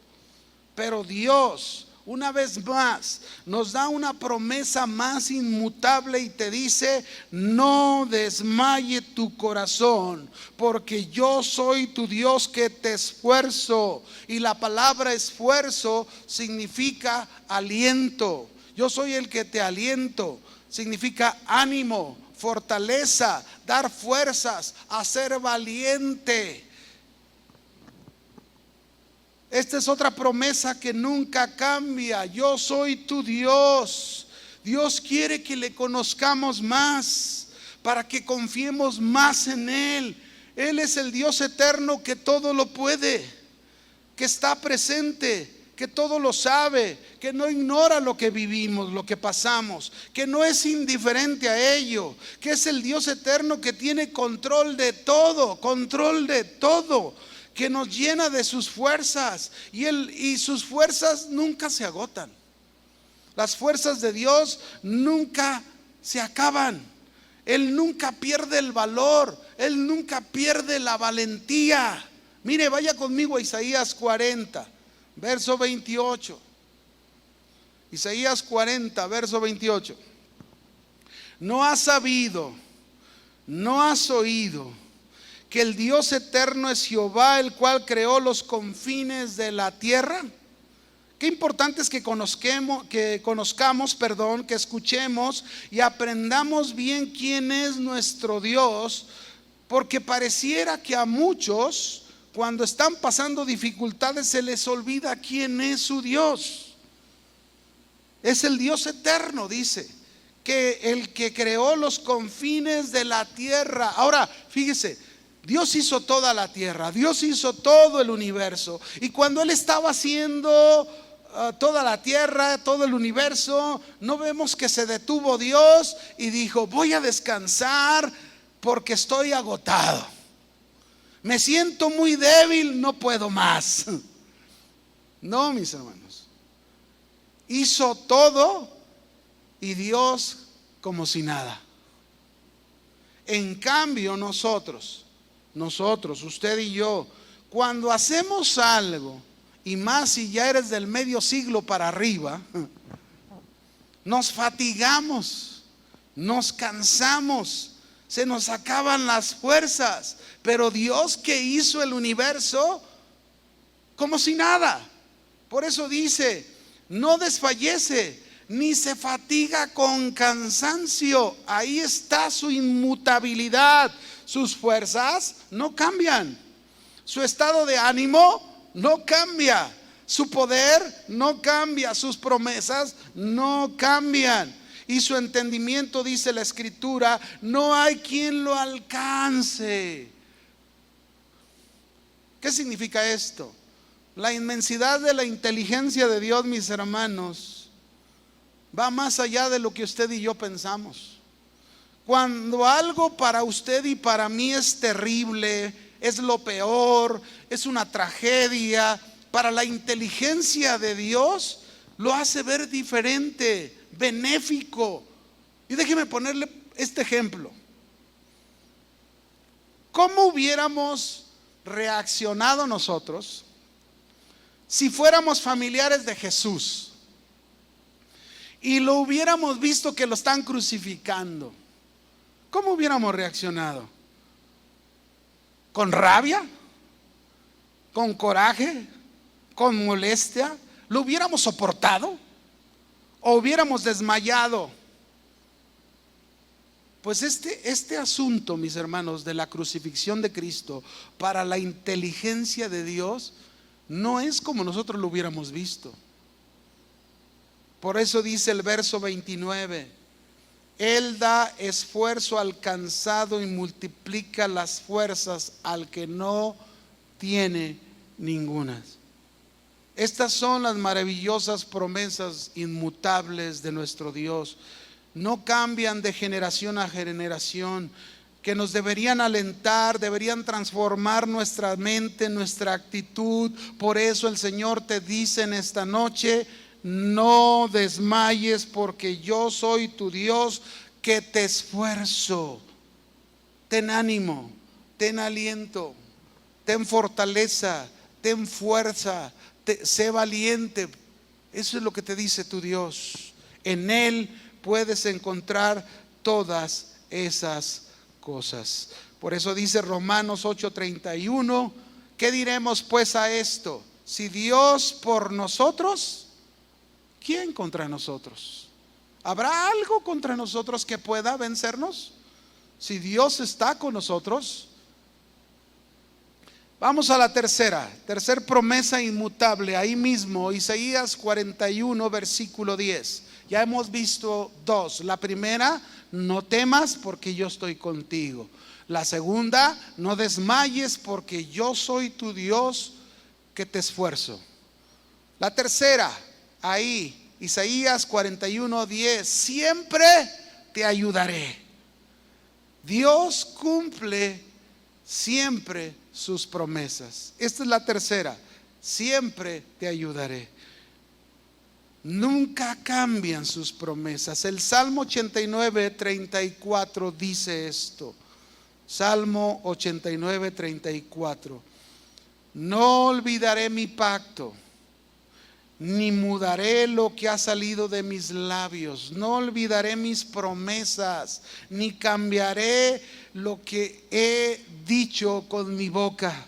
Pero Dios, una vez más, nos da una promesa más inmutable y te dice: no desmaye tu corazón, porque yo soy tu Dios que te esfuerzo. Y la palabra esfuerzo significa aliento. Yo soy el que te aliento. Significa ánimo, fortaleza, dar fuerzas, a ser valiente. Esta es otra promesa que nunca cambia. Yo soy tu Dios. Dios quiere que le conozcamos más, para que confiemos más en Él. Él es el Dios eterno que todo lo puede, que está presente, que todo lo sabe, que no ignora lo que vivimos, lo que pasamos, que no es indiferente a ello, que es el Dios eterno que tiene control de todo, que nos llena de sus fuerzas, y sus fuerzas nunca se agotan. Las fuerzas de Dios nunca se acaban. Él nunca pierde el valor, Él nunca pierde la valentía. Mire, vaya conmigo a Isaías 40, verso 28. Isaías 40, verso 28. ¿No has sabido, no has oído que el Dios eterno es Jehová, el cual creó los confines de la tierra? Qué importante es que conozcamos, que escuchemos y aprendamos bien quién es nuestro Dios, porque pareciera que a muchos, cuando están pasando dificultades, se les olvida quién es su Dios. Es el Dios eterno, dice, que el que creó los confines de la tierra. Ahora, fíjese, Dios hizo toda la tierra, Dios hizo todo el universo. Y cuando Él estaba haciendo toda la tierra, todo el universo, no vemos que se detuvo Dios y dijo: voy a descansar porque estoy agotado, me siento muy débil, no puedo más. No, mis hermanos, hizo todo y Dios como si nada. En cambio nosotros, usted y yo, cuando hacemos algo, y más si ya eres del medio siglo para arriba, nos fatigamos, nos cansamos, se nos acaban las fuerzas. Pero Dios, que hizo el universo, como si nada. Por eso dice: no desfallece ni se fatiga con cansancio. Ahí está su inmutabilidad. Sus fuerzas no cambian, su estado de ánimo no cambia, su poder no cambia, sus promesas no cambian, y su entendimiento, dice la Escritura, no hay quien lo alcance. ¿Qué significa esto? La inmensidad de la inteligencia de Dios, mis hermanos, va más allá de lo que usted y yo pensamos. Cuando algo para usted y para mí es terrible, es lo peor, es una tragedia, para la inteligencia de Dios lo hace ver diferente, benéfico. Y déjeme ponerle este ejemplo. ¿Cómo hubiéramos reaccionado nosotros si fuéramos familiares de Jesús y lo hubiéramos visto que lo están crucificando? ¿Cómo hubiéramos reaccionado? ¿Con rabia? ¿Con coraje? ¿Con molestia? ¿Lo hubiéramos soportado? ¿O hubiéramos desmayado? Pues este asunto, mis hermanos, de la crucifixión de Cristo, para la inteligencia de Dios, no es como nosotros lo hubiéramos visto. Por eso dice el verso 29: Él da esfuerzo al cansado y multiplica las fuerzas al que no tiene ningunas. Estas son las maravillosas promesas inmutables de nuestro Dios. no cambian de generación a generación, que nos deberían alentar, deberían transformar nuestra mente, nuestra actitud. Por eso el Señor te dice en esta noche: no desmayes, porque yo soy tu Dios, que te esfuerzo. Ten ánimo, ten aliento, ten fortaleza, ten fuerza, sé valiente. Eso es lo que te dice tu Dios. En Él puedes encontrar todas esas cosas. Por eso dice Romanos 8:31: ¿qué diremos pues a esto? Si Dios por nosotros, ¿quién contra nosotros? ¿Habrá algo contra nosotros que pueda vencernos? Si Dios está con nosotros. Vamos a la tercer promesa inmutable, ahí mismo, Isaías 41, versículo 10. Ya hemos visto dos. La primera: no temas, porque yo estoy contigo. La segunda: no desmayes, porque yo soy tu Dios, que te esfuerzo. La tercera, ahí, Isaías 41, 10: siempre te ayudaré. Dios cumple siempre sus promesas. Esta es la tercera: siempre te ayudaré. Nunca cambian sus promesas. El Salmo 89, 34 dice esto. Salmo 89, 34: no olvidaré mi pacto, ni mudaré lo que ha salido de mis labios. No olvidaré mis promesas, ni cambiaré lo que he dicho con mi boca.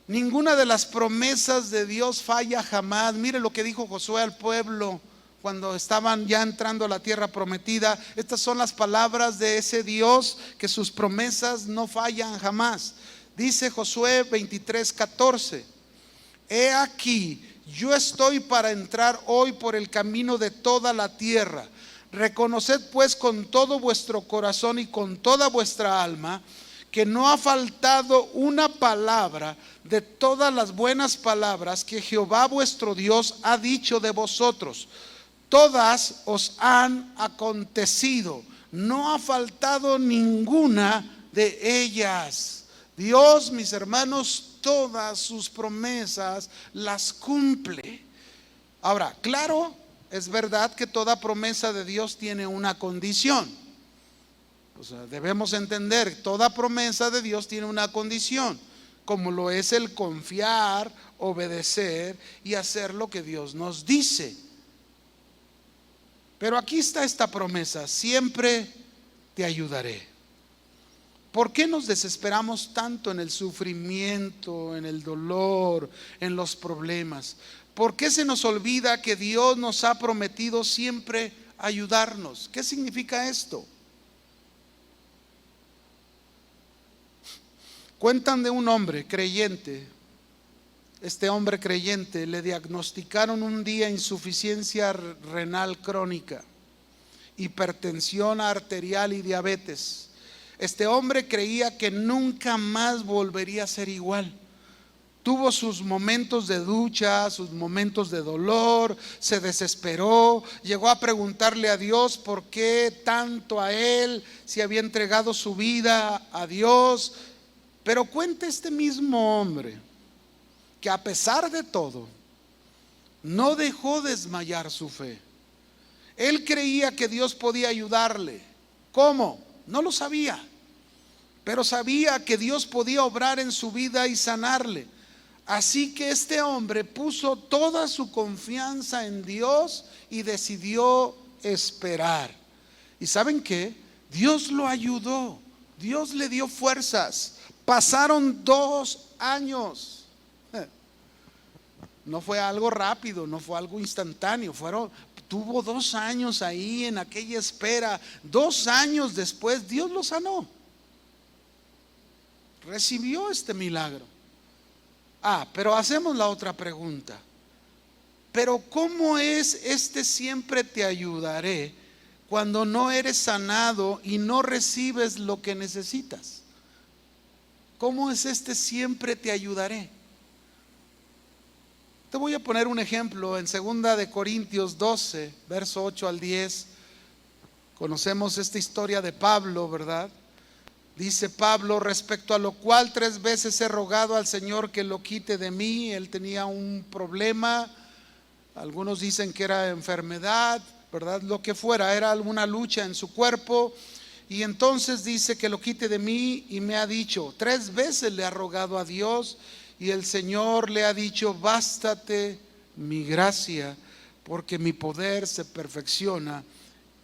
Ninguna de las promesas de Dios falla jamás. Mire lo que dijo Josué al pueblo cuando estaban ya entrando a la tierra prometida. Estas son las palabras de ese Dios, que sus promesas no fallan jamás. Dice Josué 23:14: he aquí, yo estoy para entrar hoy por el camino de toda la tierra. Reconoced pues con todo vuestro corazón y con toda vuestra alma que no ha faltado una palabra de todas las buenas palabras que Jehová vuestro Dios ha dicho de vosotros. Todas os han acontecido, no ha faltado ninguna de ellas. Dios, mis hermanos, todas sus promesas las cumple. Ahora, claro, es verdad que toda promesa de Dios tiene una condición. O sea, debemos entender, toda promesa de Dios tiene una condición, como lo es el confiar, obedecer y hacer lo que Dios nos dice. Pero aquí está esta promesa: siempre te ayudaré. ¿Por qué nos desesperamos tanto en el sufrimiento, en el dolor, en los problemas? ¿Por qué se nos olvida que Dios nos ha prometido siempre ayudarnos? ¿Qué significa esto? Cuentan de un hombre creyente. Este hombre creyente le diagnosticaron un día insuficiencia renal crónica, hipertensión arterial y diabetes. Este hombre creía que nunca más volvería a ser igual. Tuvo sus momentos de duda, sus momentos de dolor, se desesperó, llegó a preguntarle a Dios por qué tanto a él, si había entregado su vida a Dios. Pero cuenta este mismo hombre que a pesar de todo no dejó desmayar su fe. Él creía que Dios podía ayudarle. ¿Cómo? No lo sabía, pero sabía que Dios podía obrar en su vida y sanarle. Así que este hombre puso toda su confianza en Dios y decidió esperar. ¿Y saben qué? Dios lo ayudó, Dios le dio fuerzas. Pasaron 2 años. No fue algo rápido, no fue algo instantáneo. Tuvo 2 años ahí en aquella espera. 2 años después Dios lo sanó. Recibió este milagro. Pero hacemos la otra pregunta. Pero ¿cómo es este siempre te ayudaré cuando no eres sanado y no recibes lo que necesitas? ¿Cómo es este siempre te ayudaré? Te voy a poner un ejemplo en 2 de Corintios 12, verso 8 al 10. Conocemos esta historia de Pablo, ¿verdad? Dice Pablo: respecto a lo cual 3 veces he rogado al Señor que lo quite de mí. Él tenía un problema, algunos dicen que era enfermedad, ¿verdad? Lo que fuera, era alguna lucha en su cuerpo. Y entonces dice que lo quite de mí, y me ha dicho, 3 veces le ha rogado a Dios, y el Señor le ha dicho: bástate mi gracia, porque mi poder se perfecciona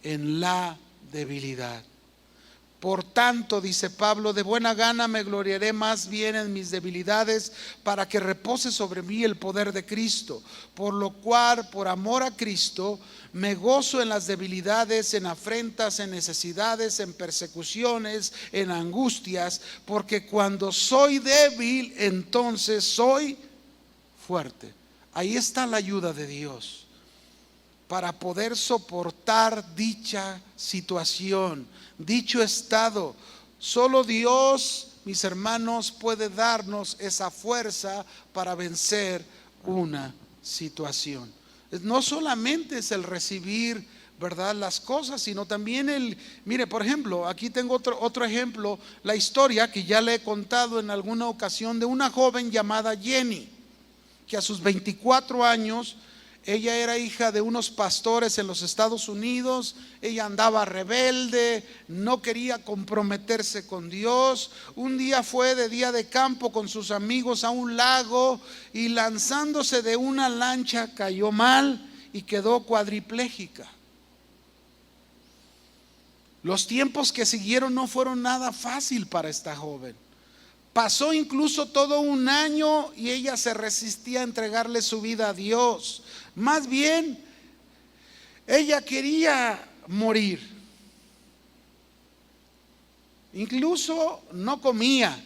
en la debilidad. Por tanto, dice Pablo, de buena gana me gloriaré más bien en mis debilidades, para que repose sobre mí el poder de Cristo. Por lo cual, por amor a Cristo, me gozo en las debilidades, en afrentas, en necesidades, en persecuciones, en angustias, porque cuando soy débil, entonces soy fuerte. Ahí está la ayuda de Dios para poder soportar dicha situación, dicho estado. Solo Dios, mis hermanos, puede darnos esa fuerza para vencer una situación. No solamente es el recibir, ¿verdad?, las cosas, sino también mire, por ejemplo, aquí tengo otro ejemplo, la historia que ya le he contado en alguna ocasión de una joven llamada Jenny, que a sus 24 años, ella era hija de unos pastores en los Estados Unidos. Ella andaba rebelde, no quería comprometerse con Dios. Un día fue de día de campo con sus amigos a un lago, y lanzándose de una lancha cayó mal y quedó cuadripléjica. Los tiempos que siguieron no fueron nada fácil para esta joven. Pasó incluso todo un año y ella se resistía a entregarle su vida a Dios. Más bien, ella quería morir. Incluso no comía.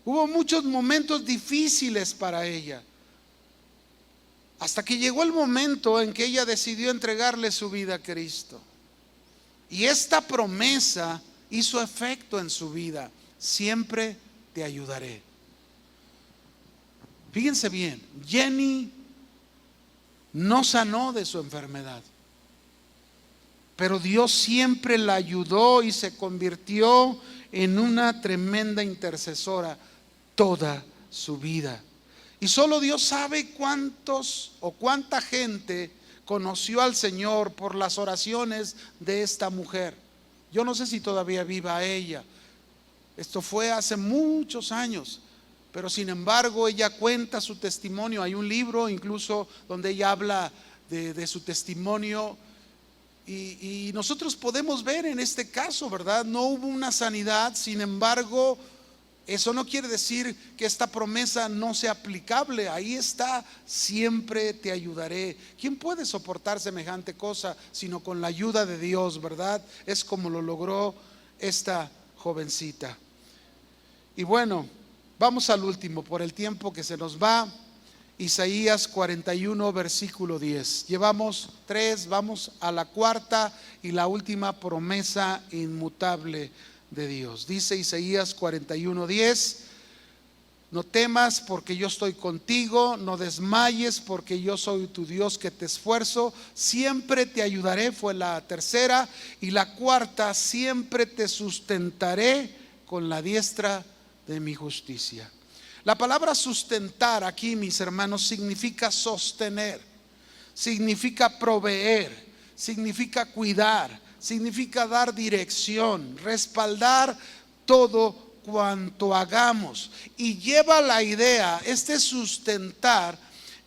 Hubo muchos momentos difíciles para ella, hasta que llegó el momento en que ella decidió entregarle su vida a Cristo. Y esta promesa hizo efecto en su vida: siempre te ayudaré. Fíjense bien, Jenny no sanó de su enfermedad, pero Dios siempre la ayudó y se convirtió en una tremenda intercesora toda su vida. Y solo Dios sabe cuántos o cuánta gente conoció al Señor por las oraciones de esta mujer. Yo no sé si todavía viva ella. Esto fue hace muchos años, pero sin embargo ella cuenta su testimonio. Hay un libro incluso donde ella habla de su testimonio, y nosotros podemos ver en este caso, ¿verdad? No hubo una sanidad, sin embargo, eso no quiere decir que esta promesa no sea aplicable. Ahí está: siempre te ayudaré. ¿Quién puede soportar semejante cosa sino con la ayuda de Dios, verdad? Es como lo logró esta jovencita. Y bueno, vamos al último por el tiempo que se nos va. Isaías 41 versículo 10. Llevamos 3, vamos a la cuarta y la última promesa inmutable de Dios. Dice Isaías 41, 10: no temas, porque yo estoy contigo, no desmayes, porque yo soy tu Dios que te esfuerzo, siempre te ayudaré, fue la tercera. Y la cuarta: siempre te sustentaré con la diestra de mi justicia. La palabra sustentar aquí, mis hermanos, significa sostener, significa proveer, significa cuidar, significa dar dirección, respaldar todo cuanto hagamos. Y lleva la idea, este sustentar,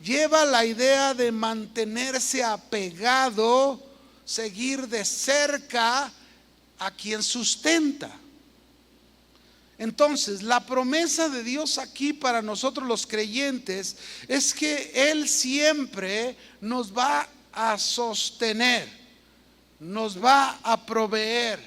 lleva la idea de mantenerse apegado, seguir de cerca a quien sustenta. Entonces, la promesa de Dios aquí para nosotros los creyentes es que Él siempre nos va a sostener, nos va a proveer,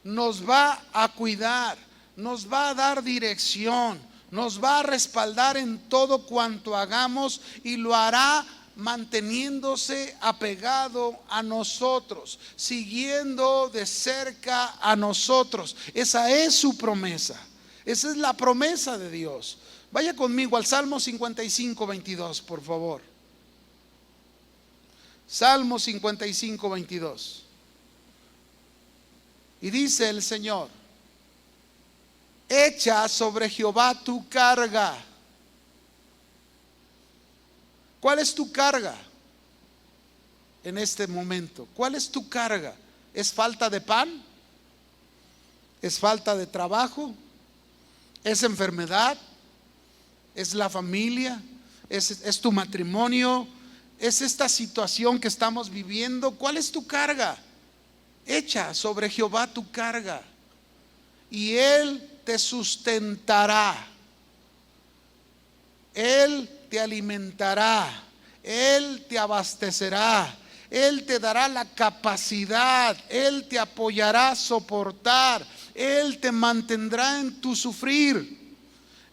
nos va a cuidar, nos va a dar dirección, nos va a respaldar en todo cuanto hagamos, y lo hará manteniéndose apegado a nosotros, siguiendo de cerca a nosotros. Esa es su promesa. Esa es la promesa de Dios. Vaya conmigo al Salmo 55, 22, por favor. Salmo 55, 22. Y dice el Señor: echa sobre Jehová tu carga. ¿Cuál es tu carga en este momento? ¿Cuál es tu carga? ¿Es falta de pan? ¿Es falta de trabajo? ¿Es enfermedad? ¿Es la familia? ¿Es tu matrimonio? ¿Es esta situación que estamos viviendo? ¿Cuál es tu carga? Echa sobre Jehová tu carga y Él te sustentará. Él te alimentará. Él te abastecerá. Él te dará la capacidad. Él te apoyará a soportar. Él te mantendrá en tu sufrir.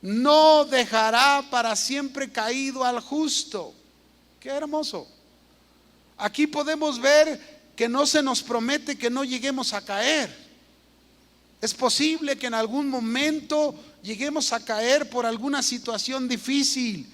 No dejará para siempre caído al justo. Qué hermoso. Aquí podemos ver que no se nos promete que no lleguemos a caer. Es posible que en algún momento lleguemos a caer por alguna situación difícil,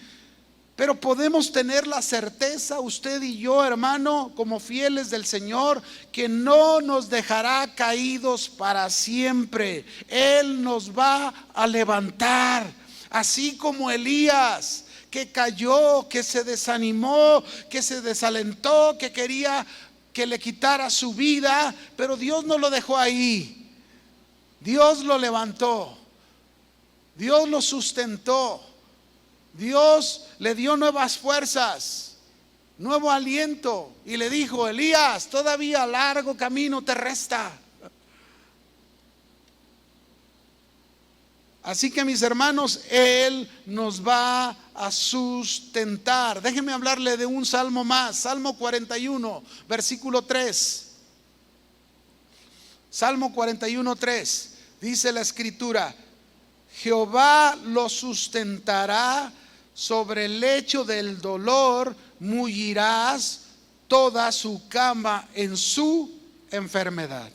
pero podemos tener la certeza, usted y yo, hermano, como fieles del Señor, que no nos dejará caídos para siempre. Él nos va a levantar, así como Elías, que cayó, que se desanimó, que se desalentó, que quería que le quitara su vida, pero Dios no lo dejó ahí. Dios lo levantó, Dios lo sustentó, Dios le dio nuevas fuerzas, nuevo aliento, y le dijo: Elías, todavía largo camino te resta. Así que, mis hermanos, Él nos va a sustentar. Déjenme hablarle de un salmo más, Salmo 41, versículo 3. Salmo 41, 3. Dice la Escritura: Jehová lo sustentará sobre el lecho del dolor, mullirás toda su cama en su enfermedad.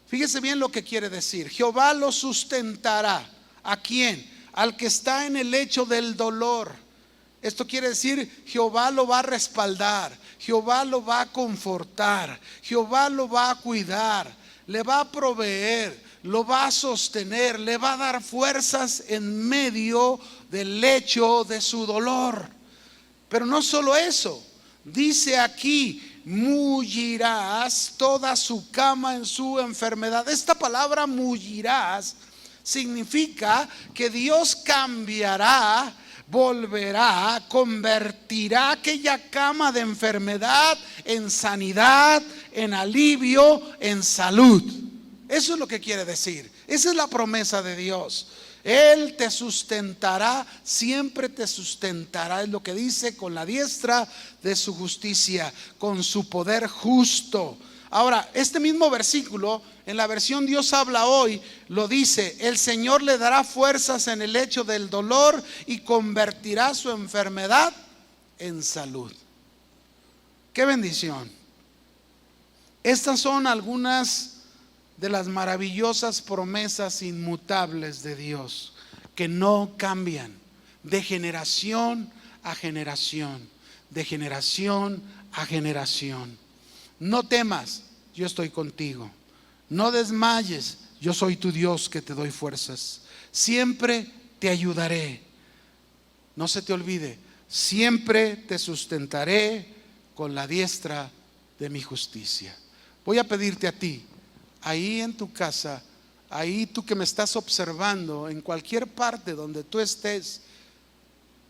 Fíjese bien lo que quiere decir. Jehová lo sustentará. ¿A quién? Al que está en el lecho del dolor. Esto quiere decir, Jehová lo va a respaldar, Jehová lo va a confortar, Jehová lo va a cuidar, le va a proveer, lo va a sostener, le va a dar fuerzas en medio del lecho de su dolor. Pero no solo eso, dice aquí: mullirás toda su cama en su enfermedad. Esta palabra mullirás significa que Dios cambiará, volverá, convertirá aquella cama de enfermedad en sanidad, en alivio, en salud. Eso es lo que quiere decir. Esa es la promesa de Dios. Él te sustentará, siempre te sustentará. Es lo que dice: con la diestra de su justicia, con su poder justo. Ahora, este mismo versículo, en la versión Dios habla hoy, lo dice: el Señor le dará fuerzas en el lecho del dolor y convertirá su enfermedad en salud. ¡Qué bendición! Estas son algunas de las maravillosas promesas inmutables de Dios, que no cambian de generación a generación, de generación a generación. No temas, yo estoy contigo. No desmayes, yo soy tu Dios que te doy fuerzas. Siempre te ayudaré. No se te olvide, siempre te sustentaré con la diestra de mi justicia. Voy a pedirte a ti, ahí en tu casa, ahí tú que me estás observando, en cualquier parte donde tú estés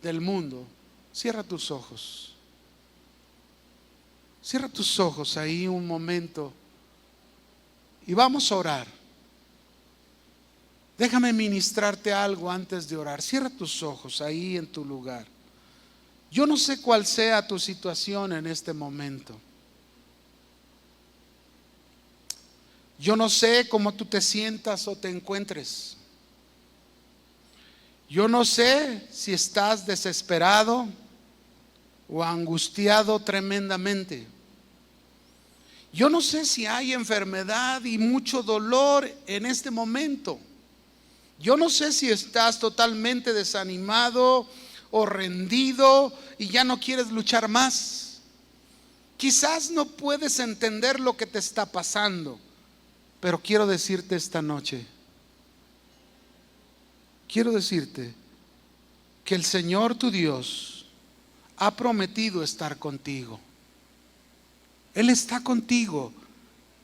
del mundo, cierra tus ojos. Cierra tus ojos ahí un momento y vamos a orar. Déjame ministrarte algo antes de orar. Cierra tus ojos ahí en tu lugar. Yo no sé cuál sea tu situación en este momento. Yo no sé cómo tú te sientas o te encuentres. Yo no sé si estás desesperado o angustiado tremendamente. Yo no sé si hay enfermedad y mucho dolor en este momento. Yo no sé si estás totalmente desanimado o rendido y ya no quieres luchar más. Quizás no puedes entender lo que te está pasando. Pero quiero decirte esta noche, quiero decirte que el Señor tu Dios ha prometido estar contigo. Él está contigo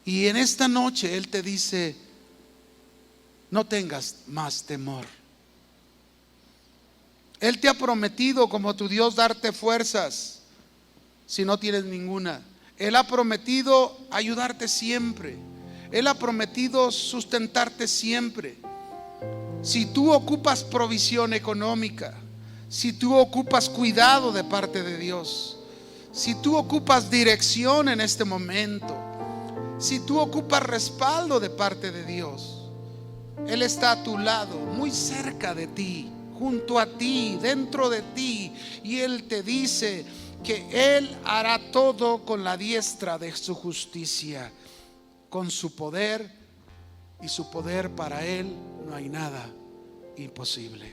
y en esta noche Él te dice: no tengas más temor. Él te ha prometido como tu Dios darte fuerzas si no tienes ninguna. Él ha prometido ayudarte siempre. Él ha prometido sustentarte siempre. Si tú ocupas provisión económica, si tú ocupas cuidado de parte de Dios, si tú ocupas dirección en este momento, si tú ocupas respaldo de parte de Dios, Él está a tu lado, muy cerca de ti, junto a ti, dentro de ti. Y Él te dice que Él hará todo con la diestra de su justicia, con su poder, y su poder para Él no hay nada imposible.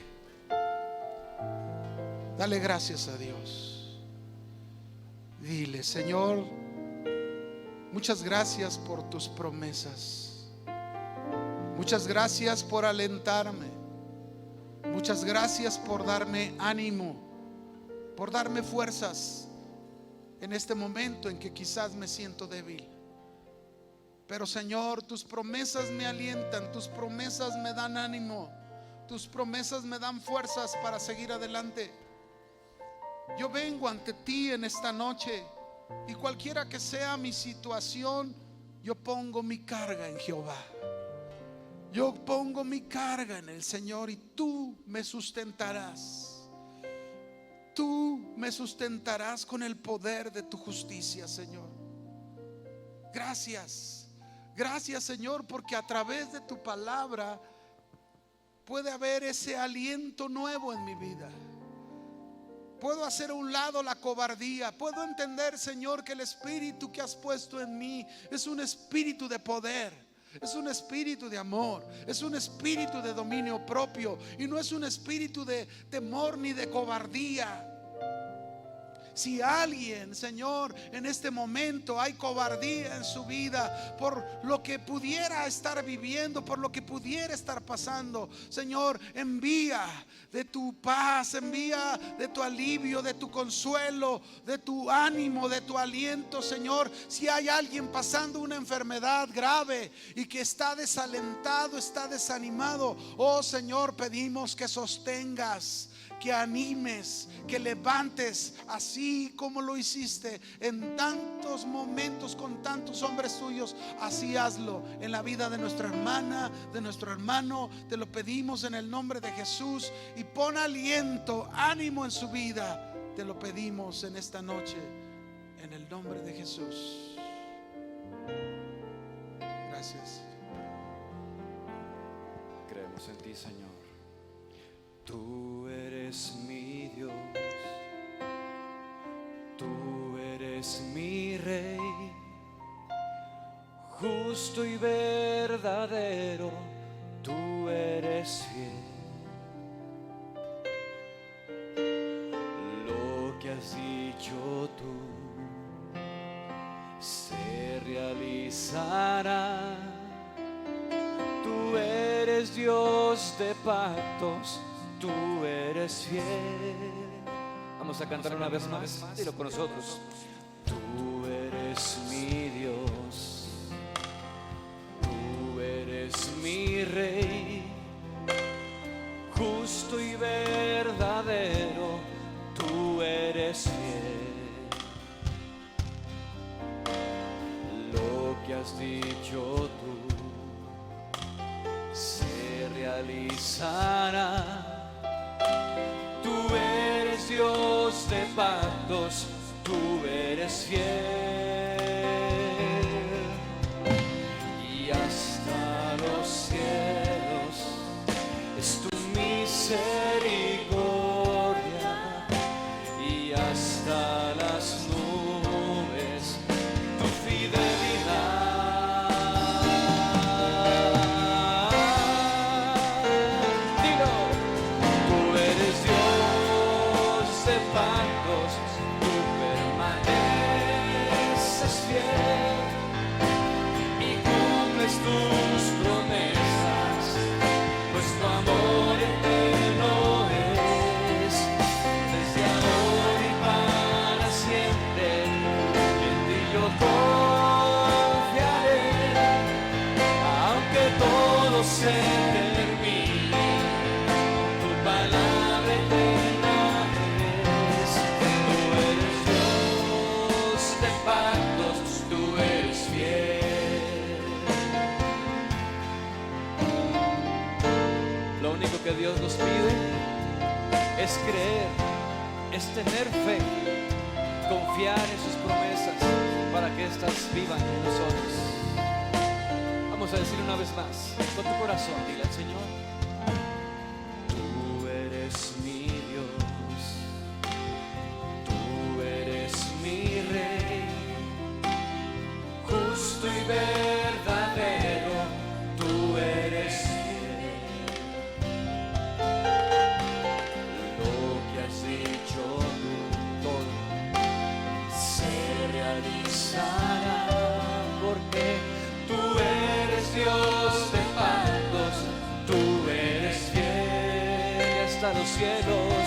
Dale gracias a Dios. Dile: Señor, muchas gracias por tus promesas. Muchas gracias por alentarme. Muchas gracias por darme ánimo, por darme fuerzas en este momento en que quizás me siento débil. Pero Señor, tus promesas me alientan, tus promesas me dan ánimo, tus promesas me dan fuerzas para seguir adelante. Yo vengo ante ti en esta noche y cualquiera que sea mi situación, yo pongo mi carga en Jehová. Yo pongo mi carga en el Señor y tú me sustentarás. Tú me sustentarás con el poder de tu justicia, Señor. Gracias. Gracias, Señor, porque a través de tu palabra puede haber ese aliento nuevo en mi vida. Puedo hacer a un lado la cobardía. Puedo entender, Señor, que el espíritu que has puesto en mí es un espíritu de poder, es un espíritu de amor, es un espíritu de dominio propio y no es un espíritu de temor ni de cobardía. Si alguien, Señor, en este momento hay cobardía en su vida por lo que pudiera estar viviendo, por lo que pudiera estar pasando, Señor, envía de tu paz, envía de tu alivio, de tu consuelo, de tu ánimo, de tu aliento, Señor. Si hay alguien pasando una enfermedad grave y que está desalentado, está desanimado, oh Señor, pedimos que sostengas, que animes, que levantes, así como lo hiciste en tantos momentos con tantos hombres tuyos. Así hazlo en la vida de nuestra hermana, de nuestro hermano. Te lo pedimos en el nombre de Jesús, y pon aliento, ánimo en su vida. Te lo pedimos en esta noche en el nombre de Jesús. Gracias. Creemos en ti, Señor. Tú eres mi Dios, tú eres mi Rey, justo y verdadero, tú eres fiel. Lo que has dicho tú se realizará. Tú eres Dios de pactos, tú eres fiel. Vamos a cantar una vez más. Dilo con nosotros. Tú eres mi Dios, tú eres mi Rey, justo y verdadero, tú eres fiel. Lo que has dicho tú se realizará. Tú eres Dios de pactos, tú eres fiel, y hasta los cielos es tu misericordia, y hasta las nubes tu fidelidad. Dilo, tú eres Dios de pactos, tú permaneces. se termine. Tu palabra eterna es. Tú eres Dios de pactos, tú eres fiel. Lo único que Dios nos pide es creer, es tener fe, confiar en sus promesas para que éstas vivan en nosotros. Vamos a decir una vez más, con tu corazón, dile al Señor: tú eres mi Dios, tú eres mi Rey, justo y verdadero, tú eres fiel. Lo que has dicho tú, todo se realizará, porque tú eres Dios de pactos, tú eres fiel hasta los cielos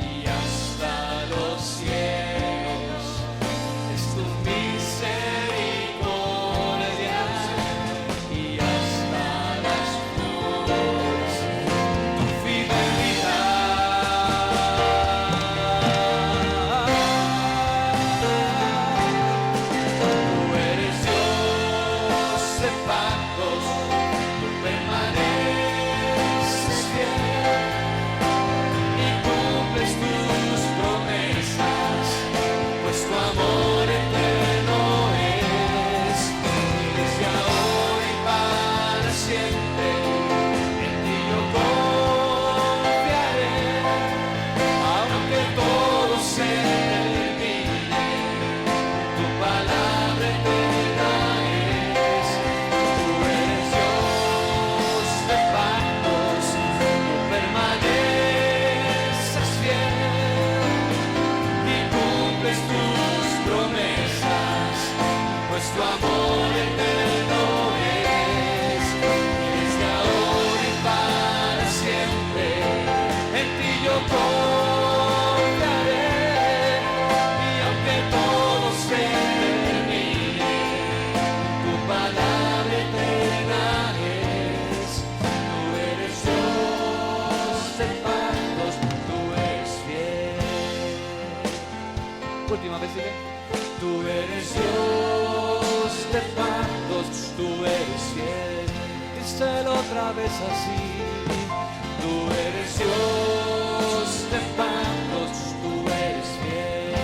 y hasta los cielos es tu misericordia y hasta las nubes tu fidelidad. Tú eres Dios de pactos, tú permaneces fiel y cumples tus promesas, pues tu amor eterno es. Y desde ahora y para siempre en ti yo confiaré, aunque todo se termine. Tu palabra eterna es. Tú eres Dios de pactos, tú permaneces fiel y cumples tus promesas, pues tu amor eterno es. Y desde ahora y para siempre en ti yo confiaré, y aunque todo se termine, tu palabra eterna es. Tú eres Dios de pactos, tú eres fiel. Última vez, dile: tú eres Dios de pactos, tú eres fiel. Díselo otra vez así: tú eres Dios de pactos, tú eres fiel.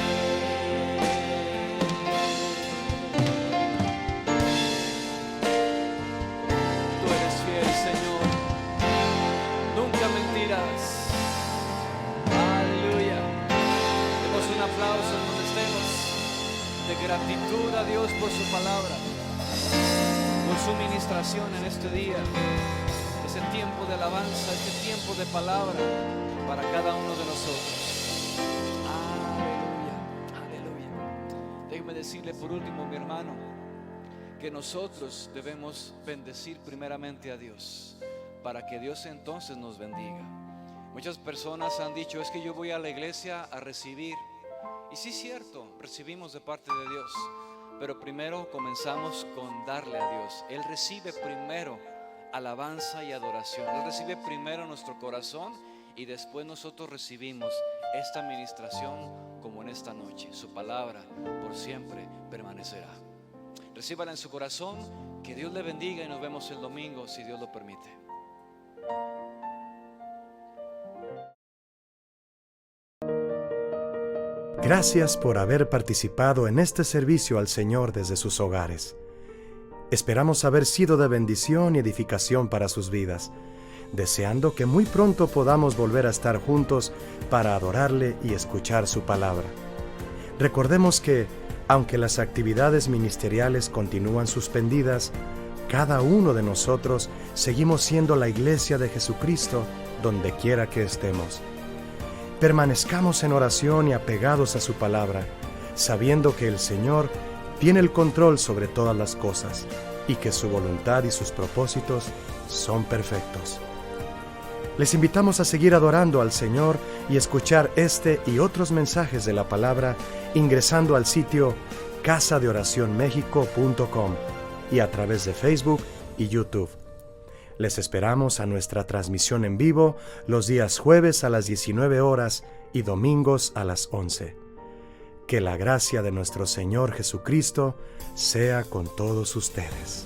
Tú eres fiel, Señor, nunca mentirás. Aleluya. Demos un aplauso en donde estemos de gratitud a Dios por su palabra, por su ministración en este día, ese tiempo de alabanza, ese tiempo de palabra para cada uno de nosotros. Aleluya, aleluya. Déjeme decirle por último, mi hermano, que nosotros debemos bendecir primeramente a Dios, para que Dios entonces nos bendiga. Muchas personas han dicho: es que yo voy a la iglesia a recibir. Y sí es cierto, recibimos de parte de Dios, pero primero comenzamos con darle a Dios. Él recibe primero alabanza y adoración. Él recibe primero nuestro corazón y después nosotros recibimos esta administración, como en esta noche. Su palabra por siempre permanecerá. Recíbala en su corazón. Que Dios le bendiga y nos vemos el domingo, si Dios lo permite. Gracias por haber participado en este servicio al Señor desde sus hogares. Esperamos haber sido de bendición y edificación para sus vidas, deseando que muy pronto podamos volver a estar juntos para adorarle y escuchar su palabra. Recordemos que, aunque las actividades ministeriales continúan suspendidas, cada uno de nosotros seguimos siendo la iglesia de Jesucristo donde quiera que estemos. Permanezcamos en oración y apegados a su palabra, sabiendo que el Señor tiene el control sobre todas las cosas y que su voluntad y sus propósitos son perfectos. Les invitamos a seguir adorando al Señor y escuchar este y otros mensajes de la palabra ingresando al sitio casadeoracionmexico.com y a través de Facebook y YouTube. Les esperamos a nuestra transmisión en vivo los días jueves a las 19 horas y domingos a las 11. Que la gracia de nuestro Señor Jesucristo sea con todos ustedes.